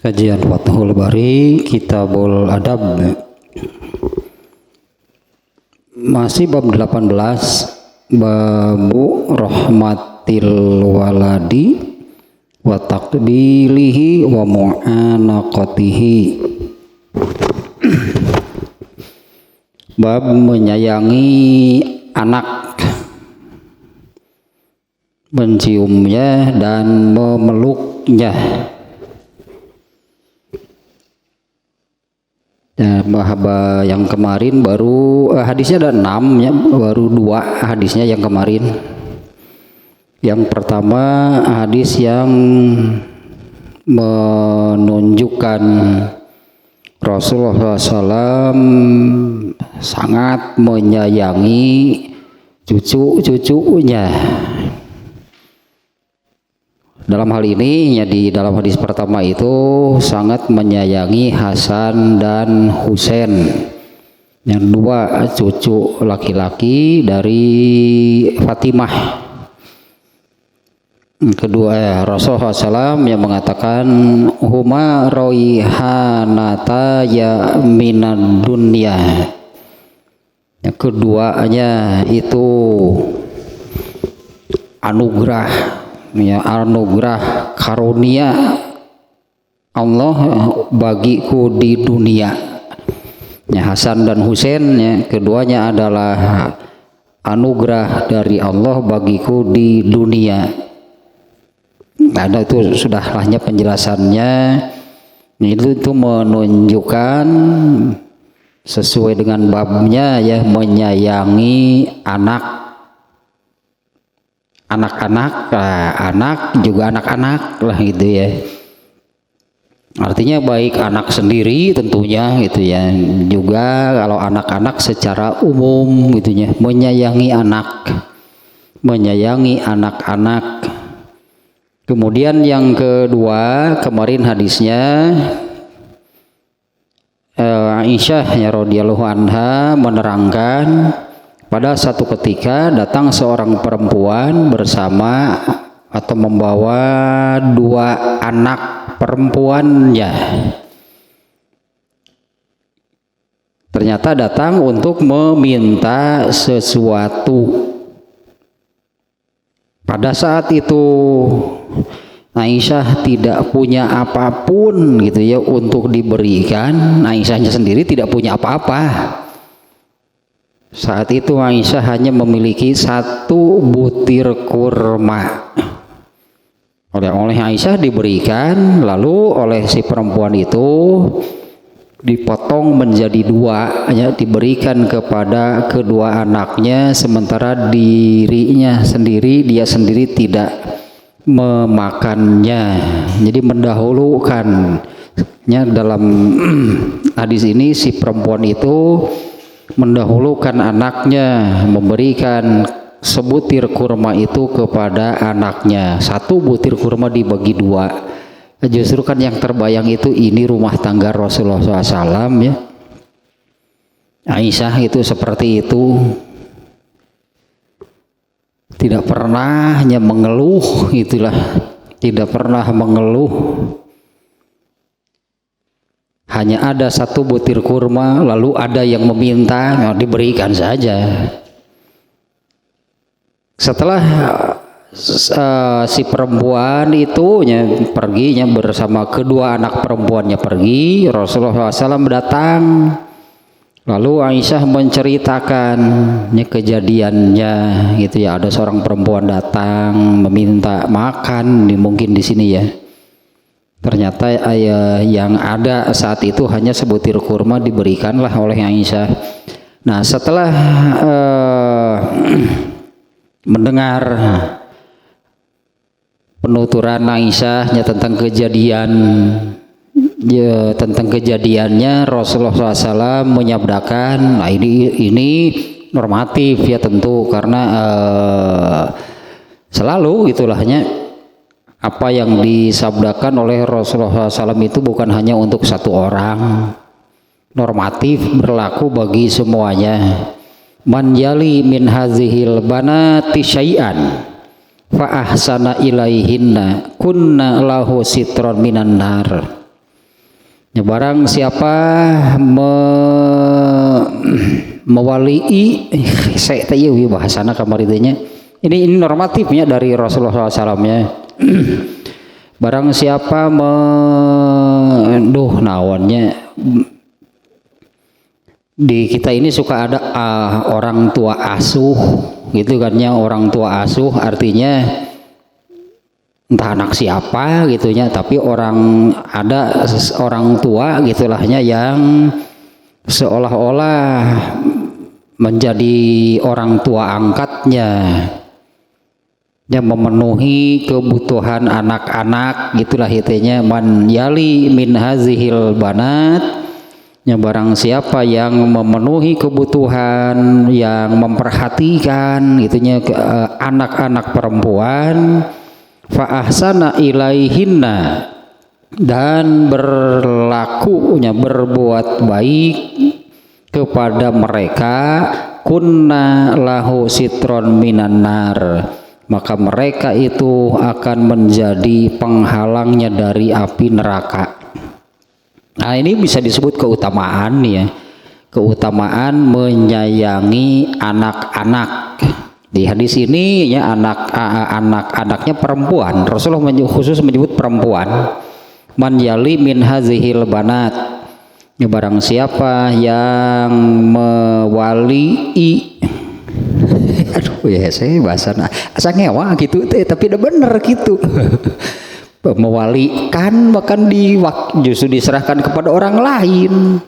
Kajian Fathul Bari, Kitabul Adab. Masih bab 18, babu rahmatil waladi wa taqbilihi wa mu'anaqatihi. Bab menyayangi anak, menciumnya dan memeluknya. Ya, bahaba yang kemarin baru hadisnya ada 6 ya, baru 2 hadisnya yang kemarin. Yang pertama hadis yang menunjukkan Rasulullah SAW sangat menyayangi cucu-cucunya. Dalam hal ini ya, di dalam hadis pertama itu sangat menyayangi Hasan dan Husain, yang 2 cucu laki-laki dari Fatimah. Kedua, Rasulullah SAW yang mengatakan huma raihanata ya minad dunya. Yang keduanya itu anugerah, ya, anugerah karunia Allah bagiku di dunia. Ya, Hasan dan Husain ya, keduanya adalah anugerah dari Allah bagiku di dunia. Ada itu sudah lahnya penjelasannya. Itu menunjukkan sesuai dengan babnya ya, menyayangi anak-anak, anak juga anak-anak lah gitu ya. Artinya baik anak sendiri tentunya gitu ya, juga kalau anak-anak secara umum gitu ya, menyayangi anak-anak. Kemudian yang kedua, kemarin hadisnya Aisyah ya radhiyallahu anha menerangkan, pada satu ketika datang seorang perempuan bersama atau membawa 2 anak perempuannya. Ternyata datang untuk meminta sesuatu. Pada saat itu Aisyah tidak punya apapun gitu ya untuk diberikan. Aisyahnya sendiri tidak punya apa-apa. Saat itu Aisyah hanya memiliki 1 butir kurma. Oleh Aisyah diberikan, lalu oleh si perempuan itu dipotong menjadi 2 ya, diberikan kepada kedua anaknya, sementara dia sendiri tidak memakannya. Jadi mendahulukannya. Dalam hadis ini si perempuan itu mendahulukan anaknya, memberikan sebutir kurma itu kepada anaknya. 1 butir kurma dibagi 2. Justru kan yang terbayang itu ini rumah tangga Rasulullah SAW ya. Aisyah itu seperti itu, tidak pernah hanya mengeluh, itulah, tidak pernah mengeluh. Hanya ada 1 butir kurma, lalu ada yang meminta, ya diberikan saja. Setelah si perempuan itu perginya bersama kedua anak perempuannya pergi, Rasulullah SAW datang. Lalu Aisyah menceritakan kejadiannya gitu ya. Ada seorang perempuan datang meminta makan, mungkin di sini ya. Ternyata yang ada saat itu hanya sebutir kurma, diberikanlah oleh Aisyah. Nah, setelah mendengar penuturan Aisyahnya tentang kejadiannya, Rasulullah SAW menyabdakan, nah ini normatif ya tentu, karena selalu itulahnya apa yang disabdakan oleh Rasulullah SAW itu bukan hanya untuk 1 orang, normatif berlaku bagi semuanya. Man yali min hazihil banati syai'an fa ahsana ilaihinna kunna lahu sitron minan nar. Ya, barang siapa mewalii saya tahu bahasana kamar itunya. Ini normatifnya dari Rasulullah SAW ya. Barang siapa nawannya di kita ini suka ada orang tua asuh gitu kan ya. Orang tua asuh artinya entah anak siapa gitunya, tapi ada orang tua gitulahnya yang seolah-olah menjadi orang tua angkatnya, yang memenuhi kebutuhan anak-anak gitulah itunya. Man yali min hazihil banat, ya barang siapa yang memenuhi kebutuhan, yang memperhatikan gitunya anak-anak perempuan, fa ahsana ilaihinna, dan berbuat baik kepada mereka, kunna lahu sitron minan nar, maka mereka itu akan menjadi penghalangnya dari api neraka. Nah, ini bisa disebut keutamaan ya, keutamaan menyayangi anak-anak. Di hadis ini ya anak-anaknya perempuan, Rasulullah khusus menyebut perempuan. Man yali min hazihil banat, ya barang siapa yang mewalii aduh ya saya bahasa asa ngewa gitu tapi udah bener gitu. Mewalikan bahkan justru diserahkan kepada orang lain.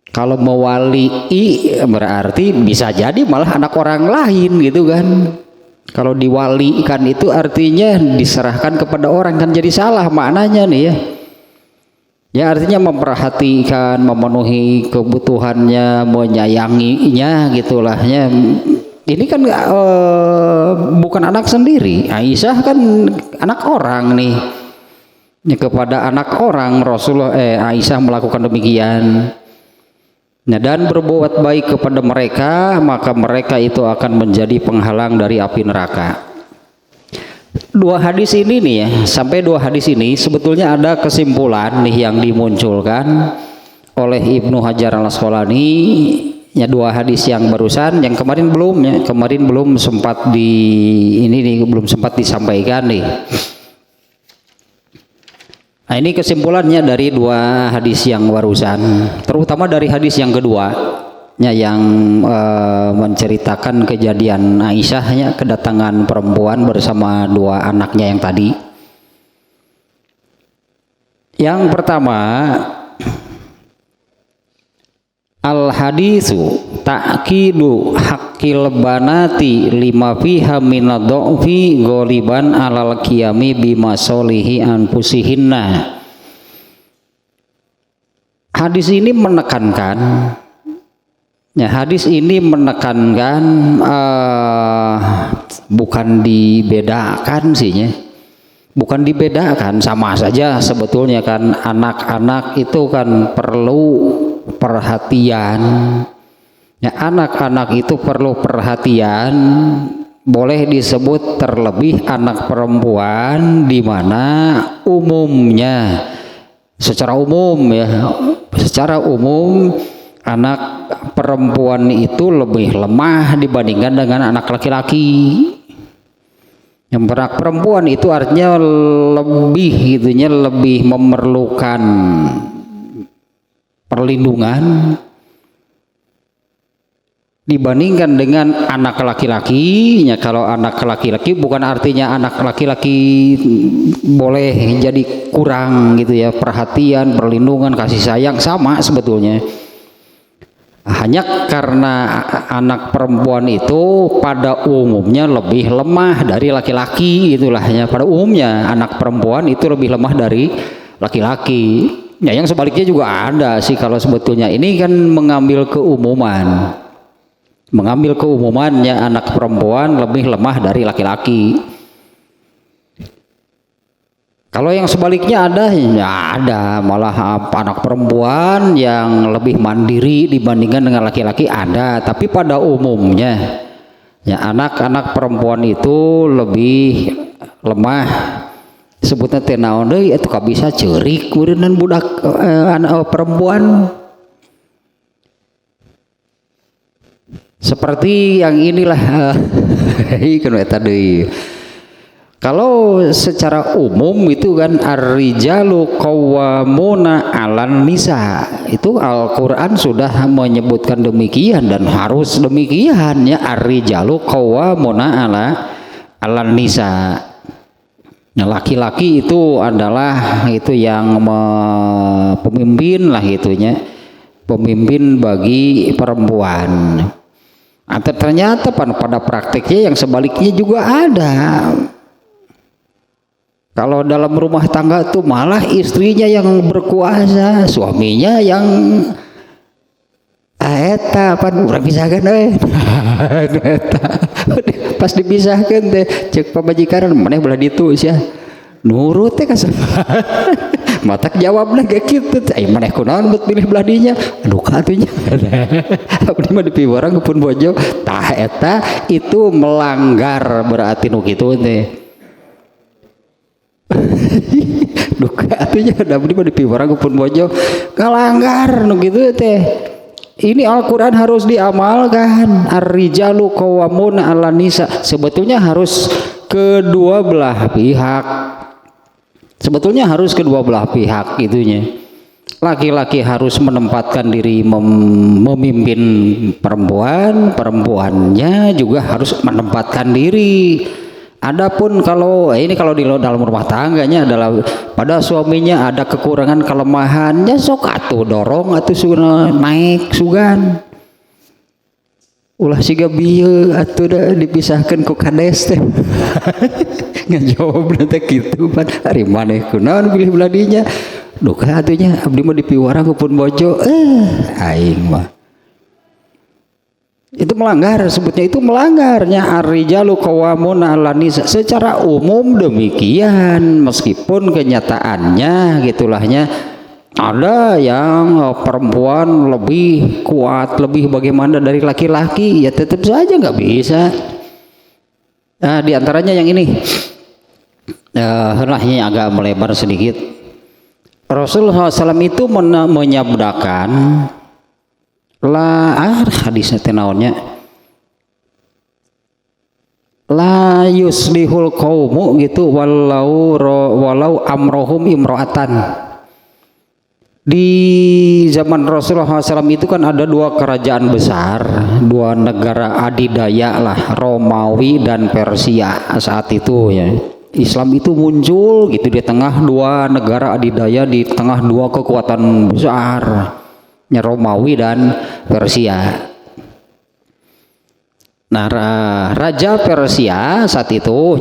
Kalau mewalii berarti bisa jadi malah anak orang lain gitu kan. Kalau diwalikan itu artinya diserahkan kepada orang, kan jadi salah maknanya nih ya. Ya artinya memperhatikan, memenuhi kebutuhannya, menyayanginya gitulah ya. Ini kan bukan anak sendiri. Aisyah kan anak orang nih. Ya, kepada anak orang Aisyah melakukan demikian. Nah, dan berbuat baik kepada mereka, maka mereka itu akan menjadi penghalang dari api neraka. Dua hadis ini nih ya, sampai dua hadis ini sebetulnya ada kesimpulan nih yang dimunculkan oleh Ibnu Hajar Al-Asqalani. Ya, dua hadis yang barusan, yang kemarin belum sempat belum sempat disampaikan nih. Nah, ini kesimpulannya dari dua hadis yang barusan, terutama dari hadis yang kedua ya, yang menceritakan kejadian Aisyahnya kedatangan perempuan bersama dua anaknya yang tadi. Yang pertama, al hadisu ta'kidu haqqil banati lima fiha minadhofi ghaliban alal qiyami bimasolihi anfusihinna. Hadis ini menekankan bukan dibedakan sih ya. Bukan dibedakan, sama saja sebetulnya kan. Anak-anak itu kan perlu perhatian. Ya, anak-anak itu perlu perhatian. Boleh disebut terlebih anak perempuan, di mana umumnya secara umum anak perempuan itu lebih lemah dibandingkan dengan anak laki-laki. Yang anak perempuan itu artinya lebih memerlukan perlindungan dibandingkan dengan anak laki-laki. Ya, kalau anak laki-laki bukan artinya anak laki-laki boleh jadi kurang gitu ya, perhatian, perlindungan, kasih sayang, sama sebetulnya. Hanya karena anak perempuan itu pada umumnya lebih lemah dari laki-laki itulah ya. Pada umumnya anak perempuan itu lebih lemah dari laki-laki. Ya, yang sebaliknya juga ada sih kalau sebetulnya. Ini kan mengambil keumumannya anak perempuan lebih lemah dari laki-laki. Kalau yang sebaliknya ada malah anak perempuan yang lebih mandiri dibandingkan dengan laki-laki ada. Tapi pada umumnya ya anak-anak perempuan itu lebih lemah sebutnya teh naon deui atuh kabisa ceurik meureunnan budak anak perempuan. Seperti yang inilah kan eta deui. Kalau secara umum itu kan ar-rijalu qawwamuna 'alan nisa. Itu Al-Qur'an sudah menyebutkan demikian dan harus demikian ya, ar-rijalu qawwamuna 'alan nisa. Nah, laki-laki itu adalah itu yang pemimpin lah gitunya. Pemimpin bagi perempuan. Atau ternyata pada praktiknya yang sebaliknya juga ada. Kalau dalam rumah tangga tuh malah istrinya yang berkuasa, suaminya yang eta apa urang pisahkeun eta. Pas dipisahkeun teh cek pamajikan maneh belah ditu sia. Nurut teh ka matak jawabna kayak kitu teh. Aya maneh kunaon buat pilih belah dinya. Aduh katunya. Abdi mah dipiwarang pun bojo. Tah eta itu melanggar berarti nu kitu teh. Duka atunya abdi mah dipiwarang pun bojo kalanggar nu kitu teh. Ini Al-Qur'an harus diamalkan. Ar-rijalu qawwamuna 'alan nisa. Sebetulnya harus kedua belah pihak. Sebetulnya harus kedua belah pihak itunya. Laki-laki harus menempatkan diri memimpin perempuan, perempuannya juga harus menempatkan diri. Adapun kalau ini kalau di dalam rumah tangganya adalah pada suaminya ada kekurangan kelemahannya sok atuh dorong atuh naik sugan. Ulah siga bieu atuh da dipisahkeun ku kades teh. Ngajawab teh kitu pan ari maneh kunaon pilih belah dinya. Duh ka atunya abdi mah dipiwarang ku pun bojo. Aing mah itu melanggar, sebutnya itu melanggarnya ar-rijalu qawwamuna 'alan nisa. Secara umum demikian, meskipun kenyataannya gitulahnya ada yang perempuan lebih kuat, lebih bagaimana dari laki-laki, ya tetap saja nggak bisa. Nah, diantaranya yang ini henahnya agak melebar sedikit. Rasulullah SAW itu menyabdakan hadisnya tenaonnya la yuslihul qaumu gitu walau amrohum imro'atan. Di zaman Rasulullah SAW itu kan ada dua kerajaan besar, dua negara adidaya lah, Romawi dan Persia saat itu ya. Islam itu muncul gitu di tengah dua negara adidaya, di tengah dua kekuatan besar, Romawi dan Persia. Nah, Raja Persia saat itu,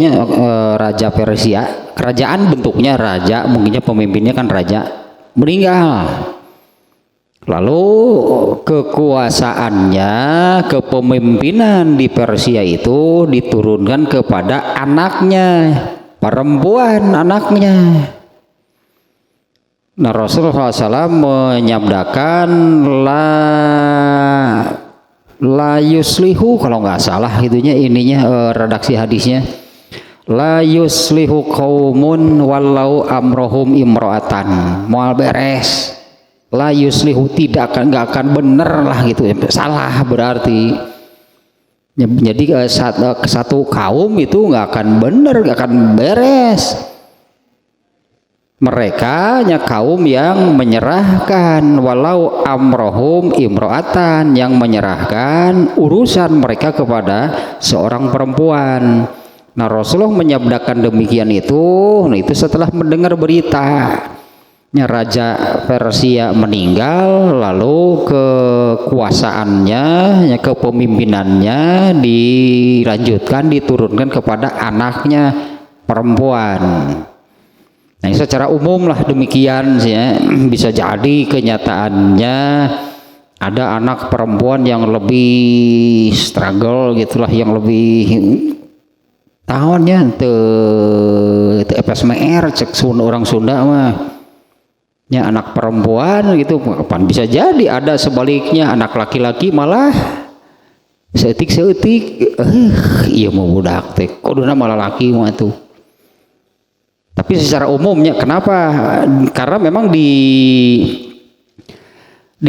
Raja Persia, kerajaan bentuknya raja, mungkinnya pemimpinnya kan raja, meninggal. Lalu kekuasaannya, kepemimpinan di Persia itu diturunkan kepada anaknya, perempuan anaknya. Nah, Rasulullah SAW menyabdakan la yuslihu, kalau nggak salah itunya ininya redaksi hadisnya, la yuslihu qaumun walau amrohum imro'atan. Moal beres, la yuslihu tidak akan, nggak akan bener lah gitu, salah berarti. Jadi satu kaum itu nggak akan bener, nggak akan beres. Mereka kaum yang menyerahkan walau amrohum imro'atan, yang menyerahkan urusan mereka kepada seorang perempuan. Nah, Rasulullah menyabdakan demikian itu setelah mendengar berita Raja Persia meninggal, lalu kekuasaannya, kepemimpinannya dilanjutkan, diturunkan kepada anaknya perempuan. Nah, secara umum lah demikian ya. Bisa jadi kenyataannya ada anak perempuan yang lebih struggle gitulah, yang lebih tahunnya te FSMR cek orang Sunda mah ya, anak perempuan gitu. Pan bisa jadi ada sebaliknya, anak laki-laki malah seetik iya mau budak teh koduna malah laki mah tuh. Tapi Tapi secara umumnya kenapa? Karena memang di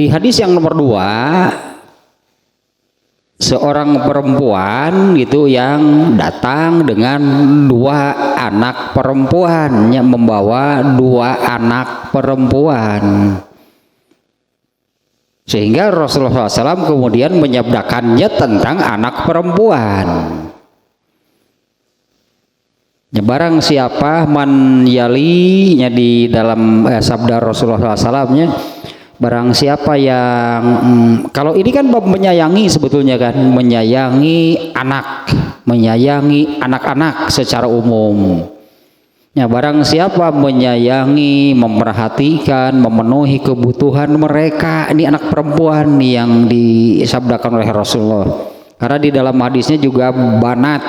hadis yang nomor 2, seorang perempuan gitu yang datang dengan 2 anak perempuan, yang membawa 2 anak perempuan. Sehingga Rasulullah SAW kemudian menyabdakannya tentang anak perempuan. Ya, barang siapa man yalinya di dalam sabda Rasulullah SAW-nya, barang siapa yang kalau ini kan bab menyayangi sebetulnya kan, menyayangi anak-anak secara umum. Ya, barang siapa menyayangi, memperhatikan, memenuhi kebutuhan mereka, ini anak perempuan yang disabdakan oleh Rasulullah. Karena di dalam hadisnya juga banat.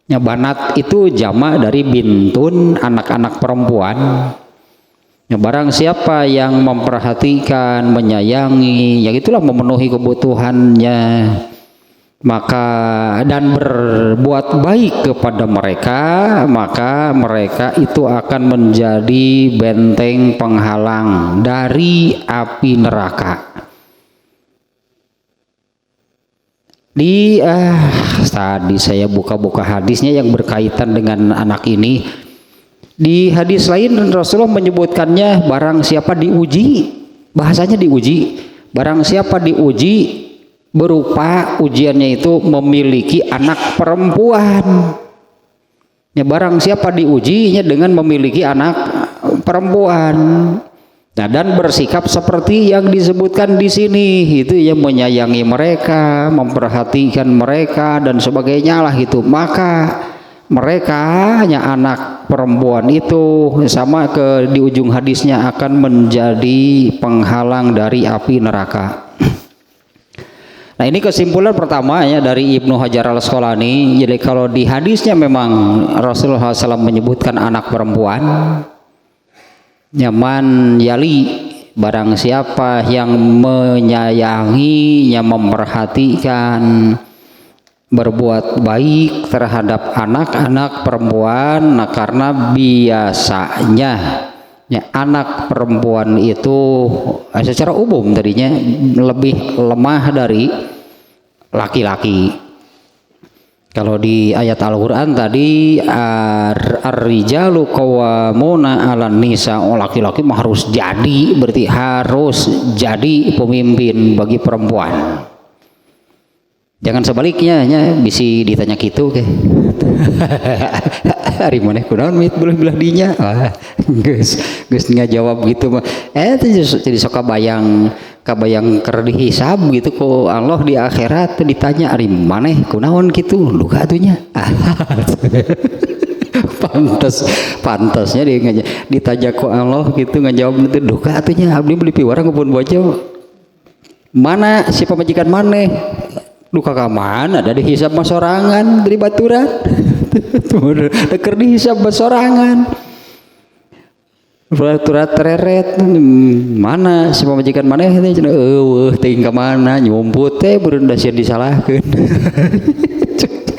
Ya, banat itu jamak dari bintun, anak-anak perempuan. Ya, barang siapa yang memperhatikan, menyayangi, ya itulah memenuhi kebutuhannya, maka dan berbuat baik kepada mereka, maka mereka itu akan menjadi benteng penghalang dari api neraka. Tadi saya buka-buka hadisnya yang berkaitan dengan anak ini. Di hadis lain Rasulullah menyebutkannya, barang siapa diuji, bahasanya diuji, barang siapa diuji berupa ujiannya itu memiliki anak perempuan. Ya, barang siapa diujinya dengan memiliki anak perempuan. Nah, dan bersikap seperti yang disebutkan di sini, itu yang menyayangi mereka, memperhatikan mereka dan sebagainya lah itu. Maka mereka hanya anak perempuan itu sama di ujung hadisnya akan menjadi penghalang dari api neraka. Nah, ini kesimpulan pertama ya dari Ibnu Hajar Al-Asqalani. Jadi kalau di hadisnya memang Rasulullah SAW menyebutkan anak perempuan, nyaman yali, barang siapa yang menyayangi, yang memperhatikan, berbuat baik terhadap anak-anak perempuan. Nah, karena biasanya ya, anak perempuan itu secara umum tadinya lebih lemah dari laki-laki. Kalau di ayat Al-Quran tadi ar-rijalu qawwamuna 'alan nisa, laki-laki mah harus jadi, berarti harus jadi pemimpin bagi perempuan. Jangan sebaliknya ya, bisa ditanya gitu ke. Hari mana kunaon mit belah dinya. Geus ngajawab gitu mah. Jadi sok kabayang keur dihisab gitu ku Allah di akhirat ditanya ari maneh kunaon gitu luka atunya. Pantasnya dia ditanya ku Allah gitu ngajawab itu duka atunya abdi beli piwarang pun bojo. Mana si pamajikan maneh? Duka ka mana? Ada dihisab mah sorangan dari baturan. Keur dihisab mah sorangan. Baturan tereret mana si pamajikan maneh teh cenah eueuh teuing ka mana nyumput teh beureun da sieun disalahkeun.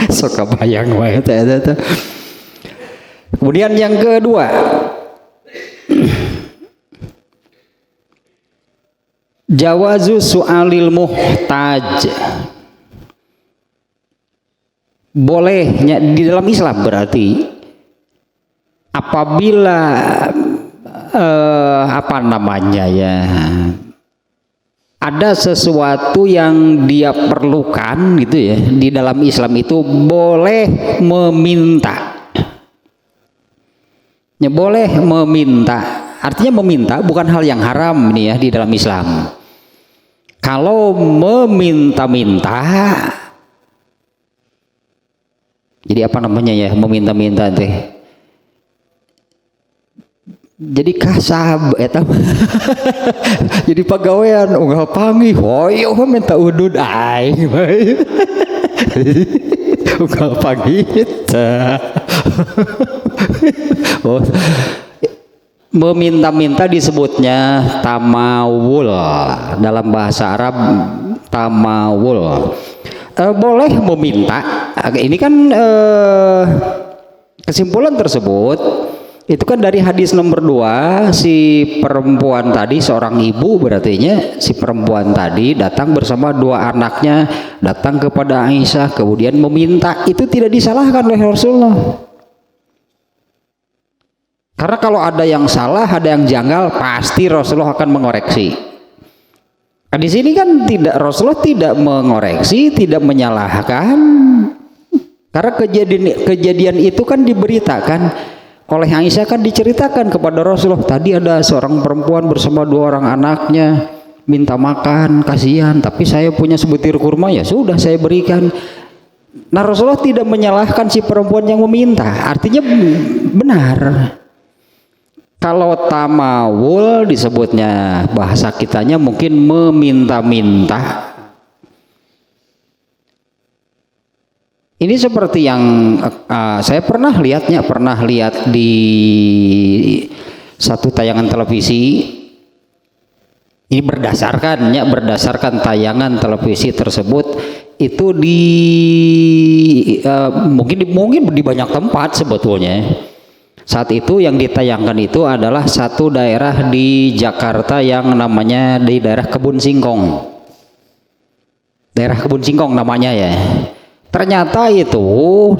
Sok kabayang wae teh eta. Kemudian yang kedua, jawazu su'alil muhtaj. Bolehnya di dalam Islam berarti apabila apa namanya ya, ada sesuatu yang dia perlukan gitu ya, di dalam Islam itu boleh meminta. Ya, boleh meminta. Artinya meminta bukan hal yang haram nih ya di dalam Islam. Kalau meminta-minta, jadi apa namanya ya, meminta-minta teh. Jadi kasab eta. Jadi pagawean unggal panggih, hoyo minta udud aing. Unggal panggih. Oh. Meminta-minta disebutnya tamawul, dalam bahasa Arab tamawul. Boleh meminta. Ini kan Kesimpulan tersebut itu kan dari hadis nomor 2, si perempuan tadi, seorang ibu berarti si perempuan tadi datang bersama 2 anaknya, datang kepada Aisyah kemudian meminta, itu tidak disalahkan oleh Rasulullah. Karena kalau ada yang salah, ada yang janggal, pasti Rasulullah akan mengoreksi. Nah, di sini kan Rasulullah tidak mengoreksi, tidak menyalahkan, karena kejadian itu kan diberitakan oleh Aisyah, kan diceritakan kepada Rasulullah, tadi ada seorang perempuan bersama 2 orang anaknya minta makan, kasihan, tapi saya punya sebutir kurma, ya sudah saya berikan. Nah, Rasulullah tidak menyalahkan si perempuan yang meminta, artinya benar. Kalau tamawul disebutnya, bahasa kitanya mungkin meminta-minta. Ini seperti yang saya pernah lihat di satu tayangan televisi. Ini berdasarkan tayangan televisi tersebut itu mungkin di banyak tempat sebetulnya. Saat itu yang ditayangkan itu adalah satu daerah di Jakarta yang namanya di daerah Kebun Singkong. Daerah Kebun Singkong namanya ya. Ternyata itu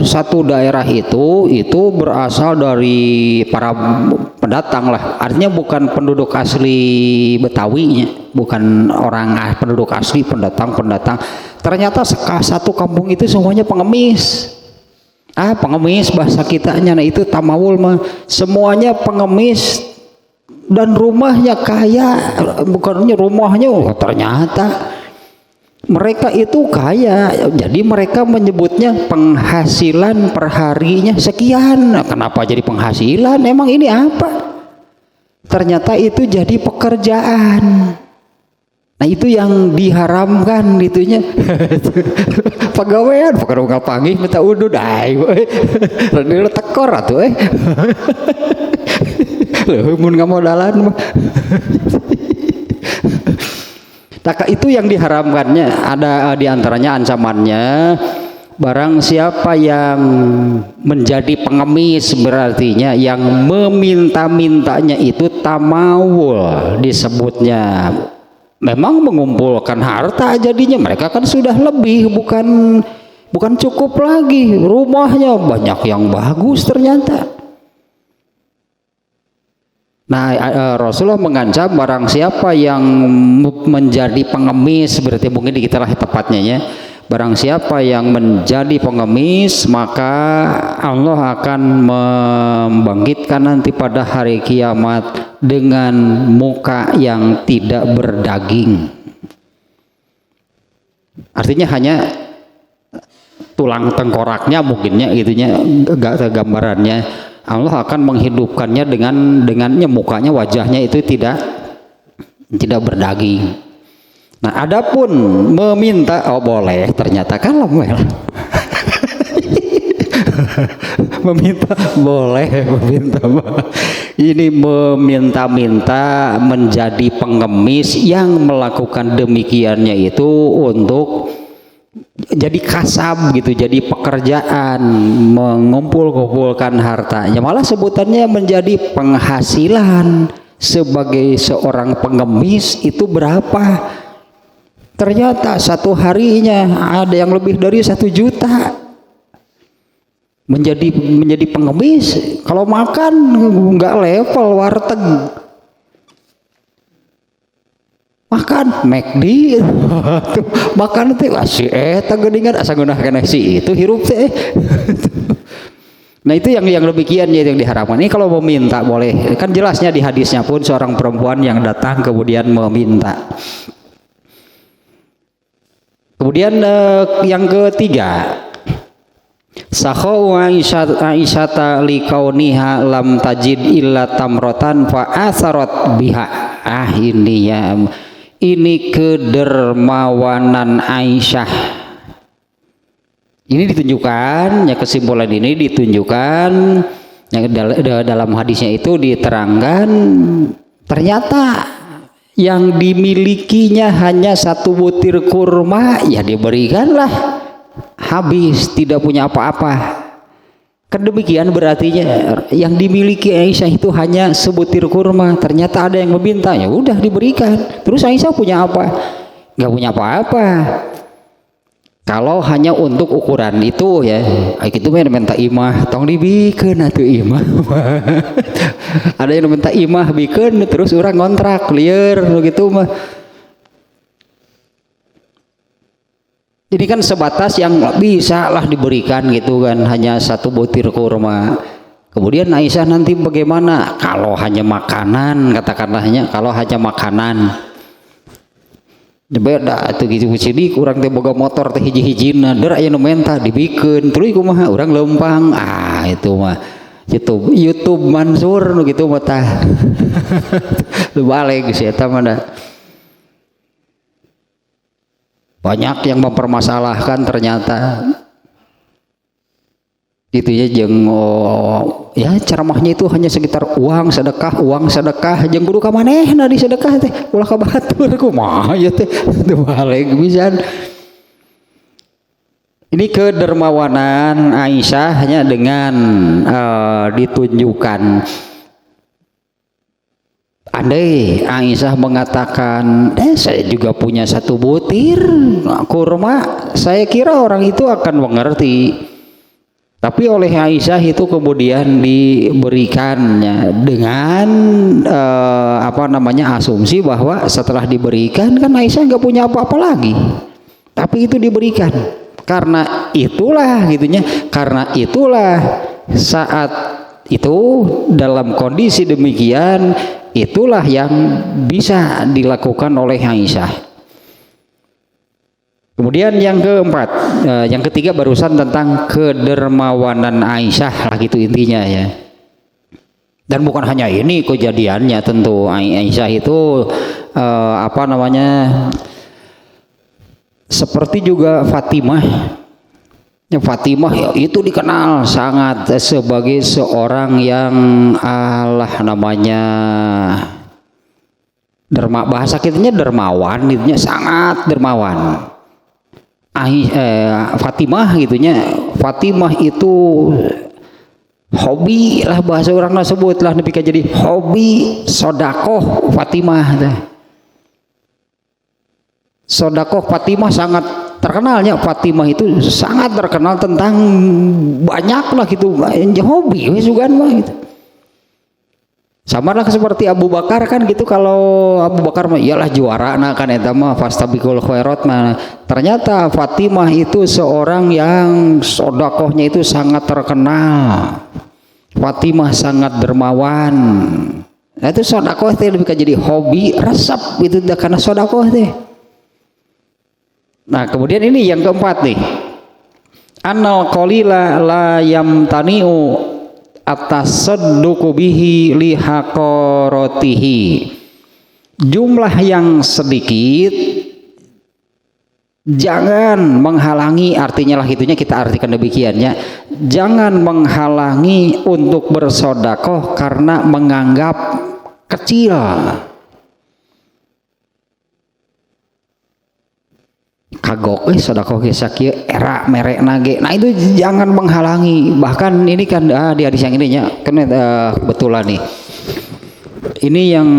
satu daerah itu berasal dari para pendatang lah, artinya bukan penduduk asli Betawi, bukan orang penduduk asli, pendatang. Ternyata satu kampung itu semuanya pengemis. Pengemis bahasa kitanya, nah itu tamawul mah, semuanya pengemis dan rumahnya kaya, bukannya rumahnya, ternyata mereka itu kaya, jadi mereka menyebutnya penghasilan perharinya sekian. Nah, kenapa jadi penghasilan? Emang ini apa? Ternyata itu jadi pekerjaan. Nah, itu yang diharamkan itunya. Pegawaian, pekerja panggih minta udud, rada tekor atuh Leuh mun ngamodalan mah. Maka itu yang diharamkannya, ada diantaranya ancamannya, barang siapa yang menjadi pengemis, berartinya yang meminta-mintanya itu tamawul disebutnya, memang mengumpulkan harta jadinya, mereka kan sudah lebih, bukan cukup lagi, rumahnya banyak yang bagus ternyata. Nah, Rasulullah mengancam barang siapa yang menjadi pengemis, berarti mungkin kita lah tepatnya ya, barang siapa yang menjadi pengemis maka Allah akan membangkitkan nanti pada hari kiamat dengan muka yang tidak berdaging, artinya hanya tulang tengkoraknya mungkinnya gitunya, enggak gambarannya. Allah akan menghidupkannya dengannya mukanya, wajahnya itu tidak berdaging. Nah, adapun meminta, boleh, ternyata kalem well. Meminta boleh, meminta. Ini meminta-minta menjadi pengemis yang melakukan demikiannya itu untuk jadi kasab gitu, jadi pekerjaan, mengumpulkan hartanya, malah sebutannya menjadi penghasilan. Sebagai seorang pengemis itu berapa? Ternyata satu harinya ada yang lebih dari 1 juta. Menjadi pengemis, kalau makan nggak level warteg, makan McD makan teh si eta geuningan asa ngeunaheun si itu hirup teh. Nah, itu yang demikian yang diharapkan. Ini kalau meminta boleh, kan jelasnya di hadisnya pun seorang perempuan yang datang kemudian meminta. Kemudian yang ketiga, sakhau Aisyata liqauniha lam tajid illa tamrotan fa asarat biha. Ini ya, ini kedermawanan Aisyah. Ini ditunjukkan, ya kesimpulan ini ditunjukkan yang dalam hadisnya itu diterangkan ternyata yang dimilikinya hanya 1 butir kurma, ya diberikanlah habis, tidak punya apa-apa. Kan demikian berartinya yang dimiliki Aisyah itu hanya sebutir kurma. Ternyata ada yang meminta, ya udah diberikan. Terus Aisyah punya apa? Nggak punya apa-apa. Kalau hanya untuk ukuran itu ya, itu mah minta imah, tong dibikeun atuh imah. Ada yang minta imah bikeun, terus orang ngontrak lieur gitu mah. Ini kan sebatas yang bisa lah diberikan gitu kan, hanya satu butir kurma. Kemudian Aisyah nanti bagaimana? Kalau hanya makanan, katakanlahnya, kalau hanya makanan, beda tuh gitu sini kurang teh boga motor teh hiji-hijina, der aya nu menta dibikeun, tuluy kumaha urang lempang. Itu mah YouTube Mansur nu gitu mah tah. Balik geus eta mah. Banyak yang mempermasalahkan ternyata itu ya jeung ya ceramahnya itu hanya sekitar uang sedekah jeung kudu ka manehna di sedekah teh ulah ka batur kumaha ya teh teu balik pisan. Ini kedermawanan Aisyah hanya dengan ditunjukkan. Andai Aisyah mengatakan, saya juga punya satu butir kurma, saya kira orang itu akan mengerti. Tapi oleh Aisyah itu kemudian diberikannya dengan asumsi bahwa setelah diberikan kan Aisyah nggak punya apa-apa lagi. Tapi itu diberikan. Karena itulah gitunya, karena itulah saat itu dalam kondisi demikian, itulah yang bisa dilakukan oleh Aisyah. Kemudian yang keempat, yang ketiga barusan tentang kedermawanan Aisyah lah gitu intinya ya. Dan bukan hanya ini kejadiannya, tentu Aisyah itu seperti juga Fatimah. Yang Fatimah ya, itu dikenal sangat sebagai seorang yang bahasa kitanya dermawan, itunya sangat dermawan. Fatimah gitunya, Fatimah itu hobi lah bahasa orang sebut lah nepika jadi hobi sodakoh Fatimah. Sodakoh Fatimah sangat terkenalnya. Fatimah itu sangat terkenal tentang banyak lah gitu hobi juga mah gitu. Sama lah seperti Abu Bakar kan gitu. Kalau Abu Bakar mah iyalah juara nah kan eta mah fastabiqul khairat mah. Ternyata Fatimah itu seorang yang sodakohnya itu sangat terkenal. Fatimah sangat dermawan. Nah itu sodakoh teh lebih jadi hobi resep gitu karena sodakoh teh. Nah kemudian ini yang keempat nih, annal qalila la yamtani'u atasadduqu bihi lihaqaratihi. Jumlah yang sedikit jangan menghalangi, artinya lah itunya kita artikan demikiannya, jangan menghalangi untuk bersodakoh karena menganggap kecil. Kagok sodakoh sakieu era merek nage. Nah itu jangan menghalangi. Bahkan ini kan di hadis yang ininya kan kebetulan nih. Ini yang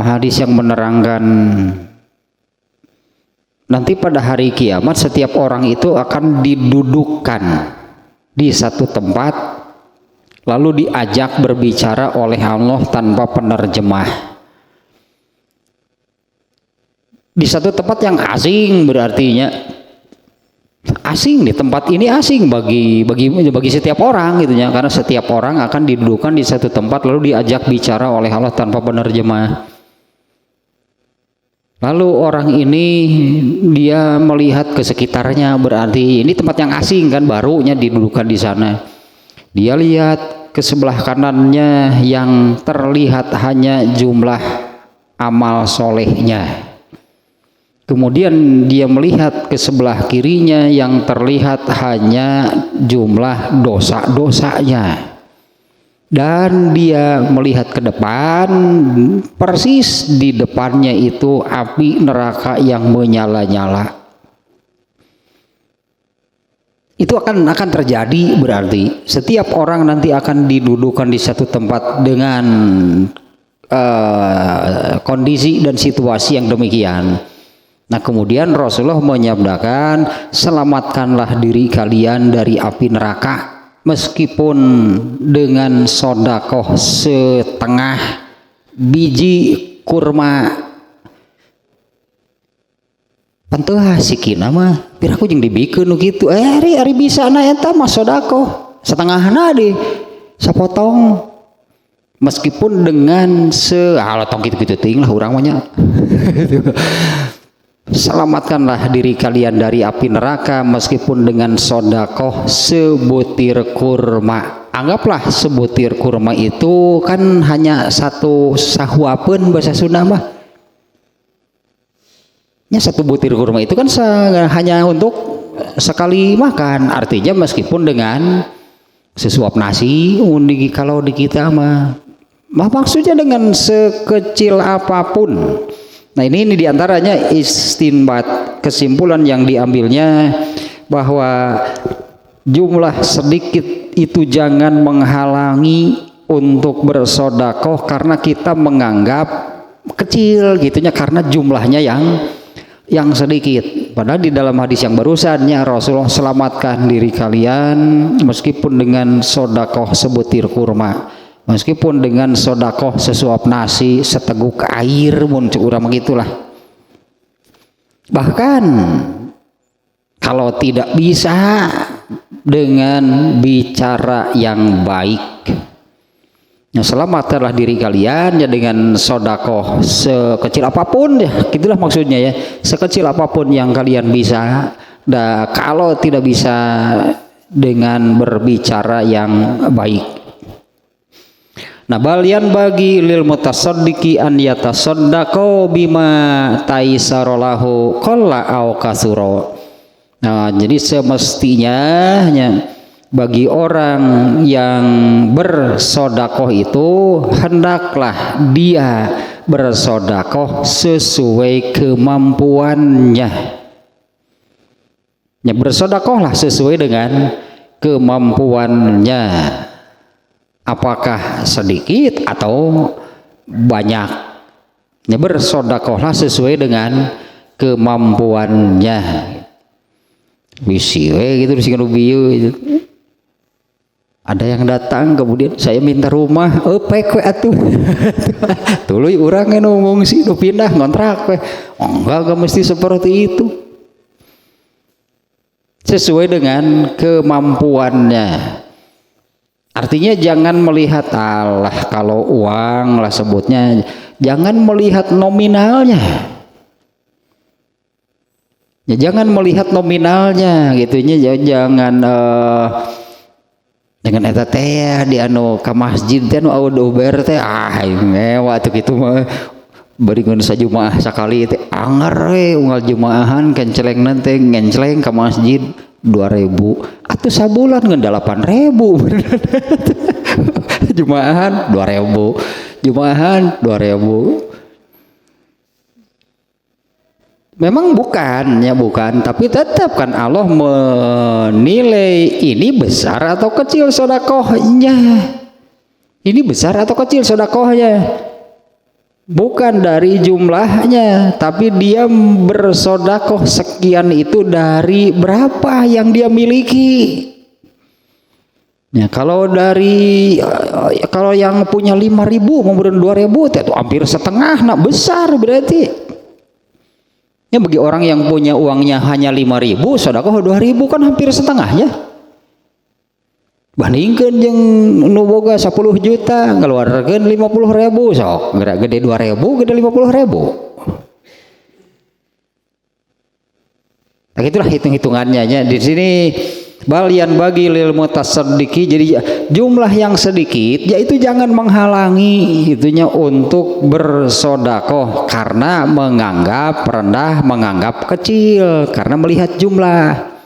hadis yang menerangkan nanti pada hari kiamat setiap orang itu akan didudukkan di satu tempat lalu diajak berbicara oleh Allah tanpa penerjemah. Di satu tempat yang asing, berartinya asing di tempat ini asing bagi setiap orang gitunya, karena setiap orang akan didudukkan di satu tempat lalu diajak bicara oleh Allah tanpa penerjemah. Lalu orang ini dia melihat ke sekitarnya, berarti ini tempat yang asing kan, barunya didudukkan di sana. Dia lihat ke sebelah kanannya yang terlihat hanya jumlah amal solehnya. Kemudian dia melihat ke sebelah kirinya yang terlihat hanya jumlah dosa-dosanya. Dan dia melihat ke depan, persis di depannya itu api neraka yang menyala-nyala. itu akan terjadi. Berarti setiap orang nanti akan didudukan di satu tempat dengan kondisi dan situasi yang demikian. Nah kemudian Rasulullah menyabdakan, selamatkanlah diri kalian dari api neraka meskipun dengan sodakoh setengah biji kurma. Pantuh sikina mah piraku jeung dibikeun nu kitu. Ari bisa na eta mah sedekah setengahna deui sapotong meskipun dengan halatong kitu-kitu teuing lah urang mah nya. Selamatkanlah diri kalian dari api neraka meskipun dengan sedekah sebutir kurma. Anggaplah sebutir kurma itu kan hanya satu sahuapeun bahasa Sunda mah. Ya, satu butir kurma itu kan hanya untuk sekali makan, artinya meskipun dengan sesuap nasi kalau di kita mah maksudnya dengan sekecil apapun. Nah ini diantaranya istinbat, kesimpulan yang diambilnya bahwa jumlah sedikit itu jangan menghalangi untuk bersodakoh karena kita menganggap kecil gitunya karena jumlahnya yang sedikit. Padahal di dalam hadis yang barusannya Rasulullah selamatkan diri kalian meskipun dengan sodakoh sebutir kurma, meskipun dengan sodakoh sesuap nasi, seteguk air, muncul urang begitulah. Bahkan kalau tidak bisa dengan bicara yang baik, selamatkanlah diri kalian ya dengan sodakoh sekecil apapun ya, gitulah maksudnya ya, sekecil apapun yang kalian bisa. Kalau tidak bisa dengan berbicara yang baik. Nah balian bagi lil mutasaddiqi an yatasaddaqo bima taisarolahu qalla au kasuro. Nah jadi semestinya ya, bagi orang yang bersodakoh itu hendaklah dia bersodakoh sesuai kemampuannya. Ya, bersodakohlah sesuai dengan kemampuannya. Apakah sedikit atau banyak? Ya, bersodakohlah sesuai dengan kemampuannya. Bisi we gitu sing bieu. Ada yang datang kemudian saya minta rumah, pek we atuh. Tuluy urang nu ngungsi nu pindah ngontrak we. Enggak mesti seperti itu. Sesuai dengan kemampuannya. Artinya jangan melihat Allah kalau uang lah sebutnya, jangan melihat nominalnya. Ya jangan melihat nominalnya gitunya, jangan dengan eta teh di anu ka masjid teh anu audober teh ngewa atuh kitu mah beuringeun sajumaah sakali teh anger we unggal jumaahan kencelengna teh ngenceleng ka masjid 2.000 atuh sabulan ngeun 8.000 jumaahan 2.000 jumaahan 2.000. Memang bukan, tapi tetap kan Allah menilai ini besar atau kecil sedekahnya. Ini besar atau kecil sedekahnya. Bukan dari jumlahnya, tapi dia bersedekah sekian itu dari berapa yang dia miliki. Ya, kalau yang punya 5.000 memberi 2.000 itu hampir setengah, nah besar berarti. Ya bagi orang yang punya uangnya hanya 5.000, sedekah 2.000 kan hampir setengahnya. Bandingkeun jeung nu boga 10 juta ngaluarkeun 50.000 sok geura gede 2.000 gede 50.000. Nah itulah hitung-hitungannya ya. Di sini balian bagi lil mutasaddiqi, jadi jumlah yang sedikit yaitu jangan menghalangi itunya untuk bersodakoh karena menganggap rendah, menganggap kecil karena melihat jumlah.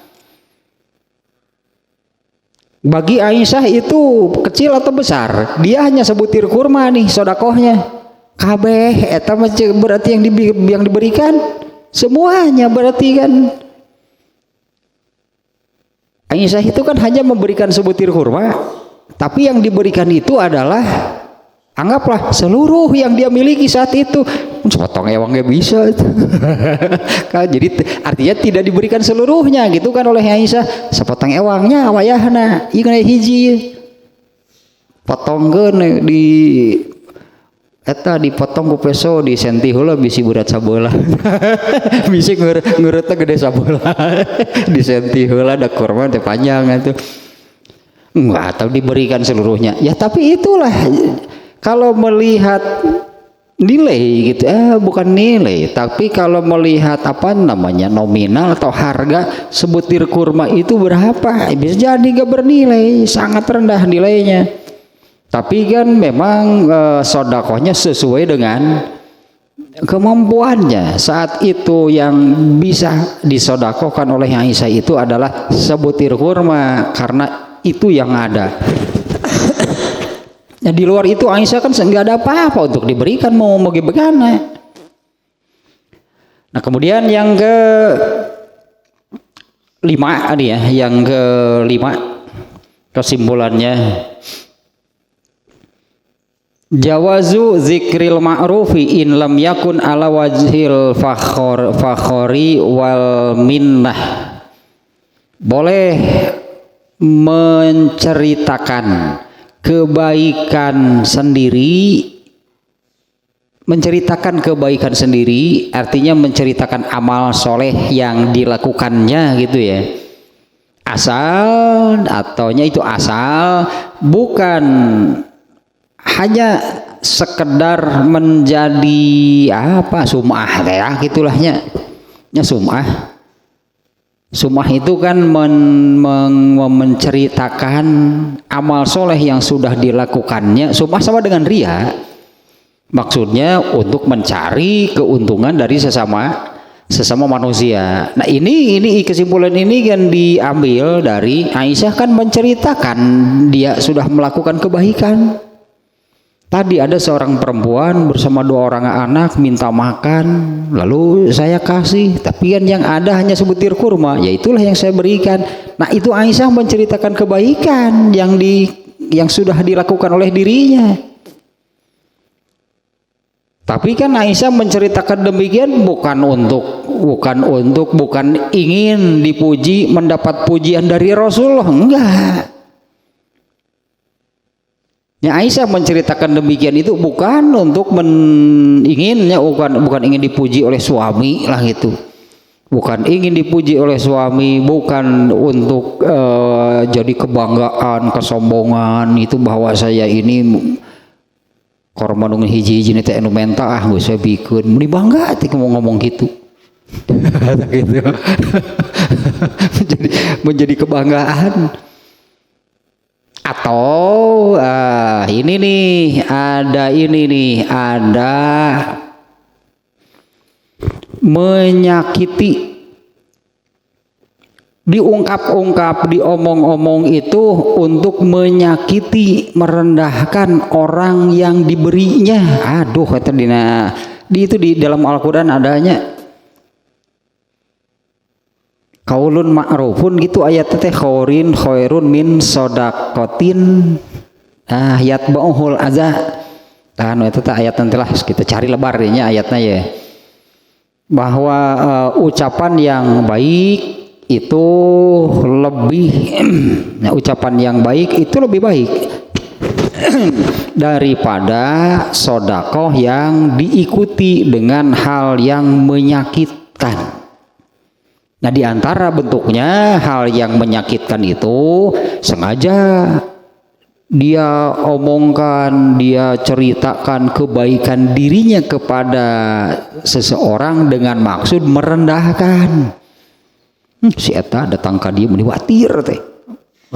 Bagi Aisyah itu kecil atau besar, dia hanya sebutir kurma nih sodakohnya kabeh eta berarti yang diberikan semuanya berarti kan. Aisyah itu kan hanya memberikan sebutir kurma, tapi yang diberikan itu adalah anggaplah seluruh yang dia miliki saat itu. Sepotong ewangnya bisa itu. Jadi artinya tidak diberikan seluruhnya gitu kan oleh Aisyah. Sepotong ewangnya wayahna ieu hiji potongkeun di eta dipotong ku peso di senti heula bisi berat sabeula. Bisi ngeureutna gede sabeula. Di senti heula da kurma teh panjang atuh. Enggak atau diberikan seluruhnya. Ya tapi itulah kalau melihat nilai gitu bukan nilai, tapi kalau melihat apa namanya nominal atau harga sebutir kurma itu berapa, bisa jadi gak bernilai, sangat rendah nilainya. Tapi kan memang sodakohnya sesuai dengan kemampuannya. Saat itu yang bisa disodakohkan oleh Aisyah itu adalah sebutir kurma karena itu yang ada. Nah, di luar itu Aisyah kan nggak ada apa-apa untuk diberikan mau bagaimana. Nah kemudian yang ke 5 ya, yang ke 5 kesimpulannya. Jawazu zikril ma'rufi in lam yakun ala wajhil fakhori wal minnah. Boleh menceritakan kebaikan sendiri, artinya menceritakan amal soleh yang dilakukannya gitu ya. Asal bukan hanya sekedar menjadi apa sum'ah ya gitulahnya. Ya sum'ah itu kan menceritakan amal soleh yang sudah dilakukannya. Sum'ah sama dengan ria, maksudnya untuk mencari keuntungan dari sesama manusia. Nah ini kesimpulan ini kan diambil dari Aisyah kan menceritakan dia sudah melakukan kebaikan. Tadi ada seorang perempuan bersama 2 orang anak minta makan, lalu saya kasih, tapi kan yang ada hanya sebutir kurma, ya itulah yang saya berikan. Nah itu Aisyah menceritakan kebaikan yang sudah dilakukan oleh dirinya. Tapi kan Aisyah menceritakan demikian bukan ingin dipuji, mendapat pujian dari Rasulullah, enggak. Ya Aisyah menceritakan demikian itu bukan untuk bukan ingin dipuji oleh suami lah gitu. Bukan ingin dipuji oleh suami, bukan untuk jadi kebanggaan, kesombongan itu bahwa saya ini korma nu hiji-hiji teh anu menta geus saya bikeun. Mun bangga teh ngomong gitu. Gitu. menjadi kebanggaan. Atau ada menyakiti, diungkap-ungkap, diomong-omong itu untuk menyakiti, merendahkan orang yang diberinya. Aduh kata itu di dalam Al-Qur'an adanya kaulun ma'rufun gitu ayat teh khairun min sodakotin yatba'uhul adza. Anu eta teh ayat nanti lah kita cari lebarnya ayatnya ya. Bahwa ucapan yang baik itu lebih baik daripada sodakoh yang diikuti dengan hal yang menyakitkan. Nah di antara bentuknya hal yang menyakitkan itu sengaja dia omongkan, dia ceritakan kebaikan dirinya kepada seseorang dengan maksud merendahkan. Si eta datang ka dieu meni watir teh.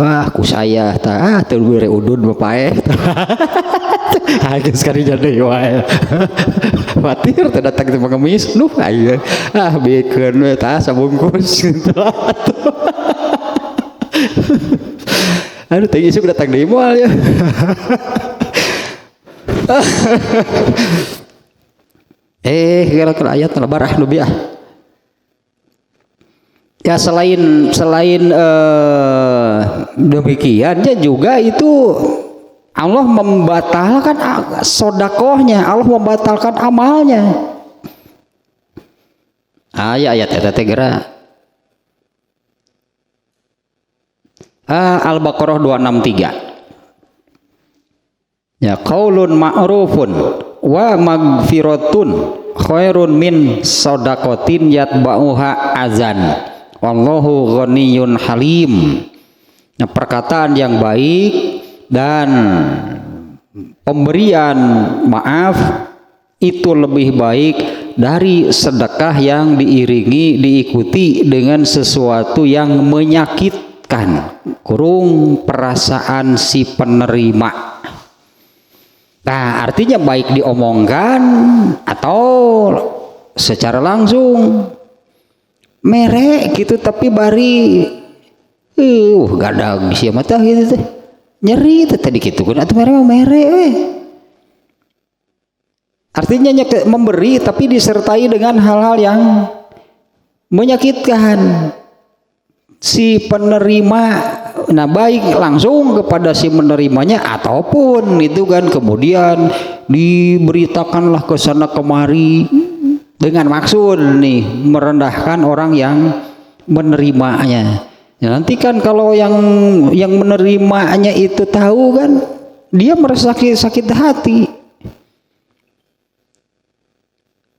Wah ku saya tah teu bere udun bapae. Geus kadinya deui wae. Watir teh datang teh pengemis, nuh aya. Bikeun we tah sabungkus gitu. Aduh teh isuk datang deui moal ya. Kalau ayat lebar nu biah. Ya selain demikiannya juga itu Allah membatalkan sodakohnya, Allah membatalkan amalnya. Ayat tegera Al-Baqarah 263. Ya qaulun ma'rufun wa magfiratun khairun min shadaqatin yatba'uha azan wallahu ghaniyyun halim. Nah, perkataan yang baik dan pemberian maaf itu lebih baik dari sedekah yang diikuti dengan sesuatu yang menyakitkan kurung perasaan si penerima. Nah, artinya baik diomongkan atau secara langsung merek gitu, tapi bari gadag sia mata gitu teh nyeri tadi gitu kan atau merek artinya memberi tapi disertai dengan hal-hal yang menyakitkan si penerima. Nah, baik langsung kepada si menerimanya ataupun itu kan kemudian diberitakanlah ke sana kemari dengan maksud nih merendahkan orang yang menerimanya. Ya, nanti kan kalau yang menerimanya itu tahu kan dia merasa sakit hati.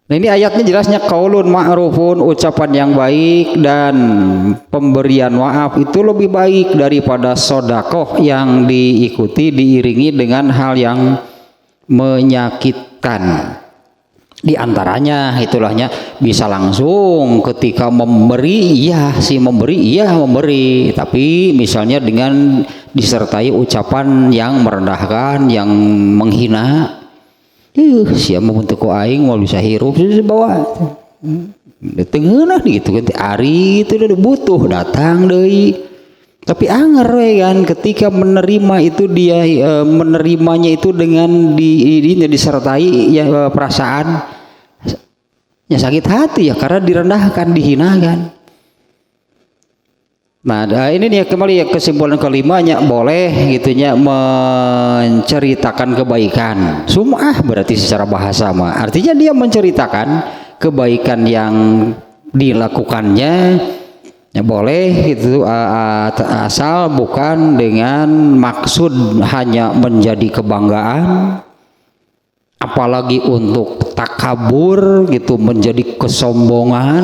Nah, ini ayatnya jelasnya qaulun ma'rufun, ucapan yang baik dan pemberian maaf itu lebih baik daripada sedekah yang diiringi dengan hal yang menyakitkan. Di antaranya itulahnya bisa langsung ketika memberi memberi, tapi misalnya dengan disertai ucapan yang merendahkan, yang menghina. Siapa membentuk aing mau bisa hirup bawa tengah gitu kan ari itu udah butuh datang deui tapi anger kan ketika menerima itu dia menerimanya itu dengan disertai ya perasaan ya sakit hati ya karena direndahkan dihinakan. Nah, ini nih kembali ya kesimpulan kelimanya boleh gitunya menceritakan kebaikan. Sum'ah berarti secara bahasa mah. Artinya dia menceritakan kebaikan yang dilakukannya ya boleh itu asal bukan dengan maksud hanya menjadi kebanggaan apalagi untuk takabur gitu menjadi kesombongan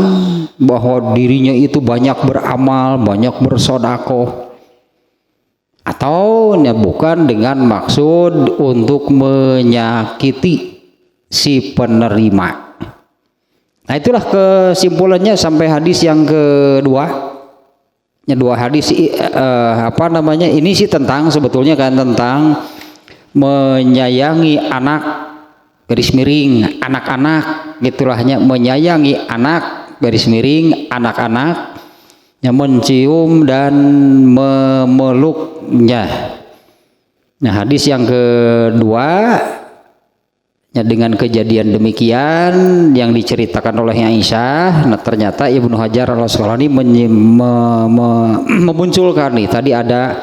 bahwa dirinya itu banyak beramal, banyak bersedekah, atau ya bukan dengan maksud untuk menyakiti si penerima. Nah, itulah kesimpulannya sampai hadis yang kedua. Ya, dua hadis ini sih tentang sebetulnya kan tentang menyayangi anak garis miring anak-anak gitulahnya menyayangi anak garis miring anak-anak yang mencium dan memeluknya. Nah, hadis yang kedua ya, dengan kejadian demikian yang diceritakan oleh Aisyah. Nah, ternyata Ibnu Hajar Al-Asqalani memunculkan nih tadi ada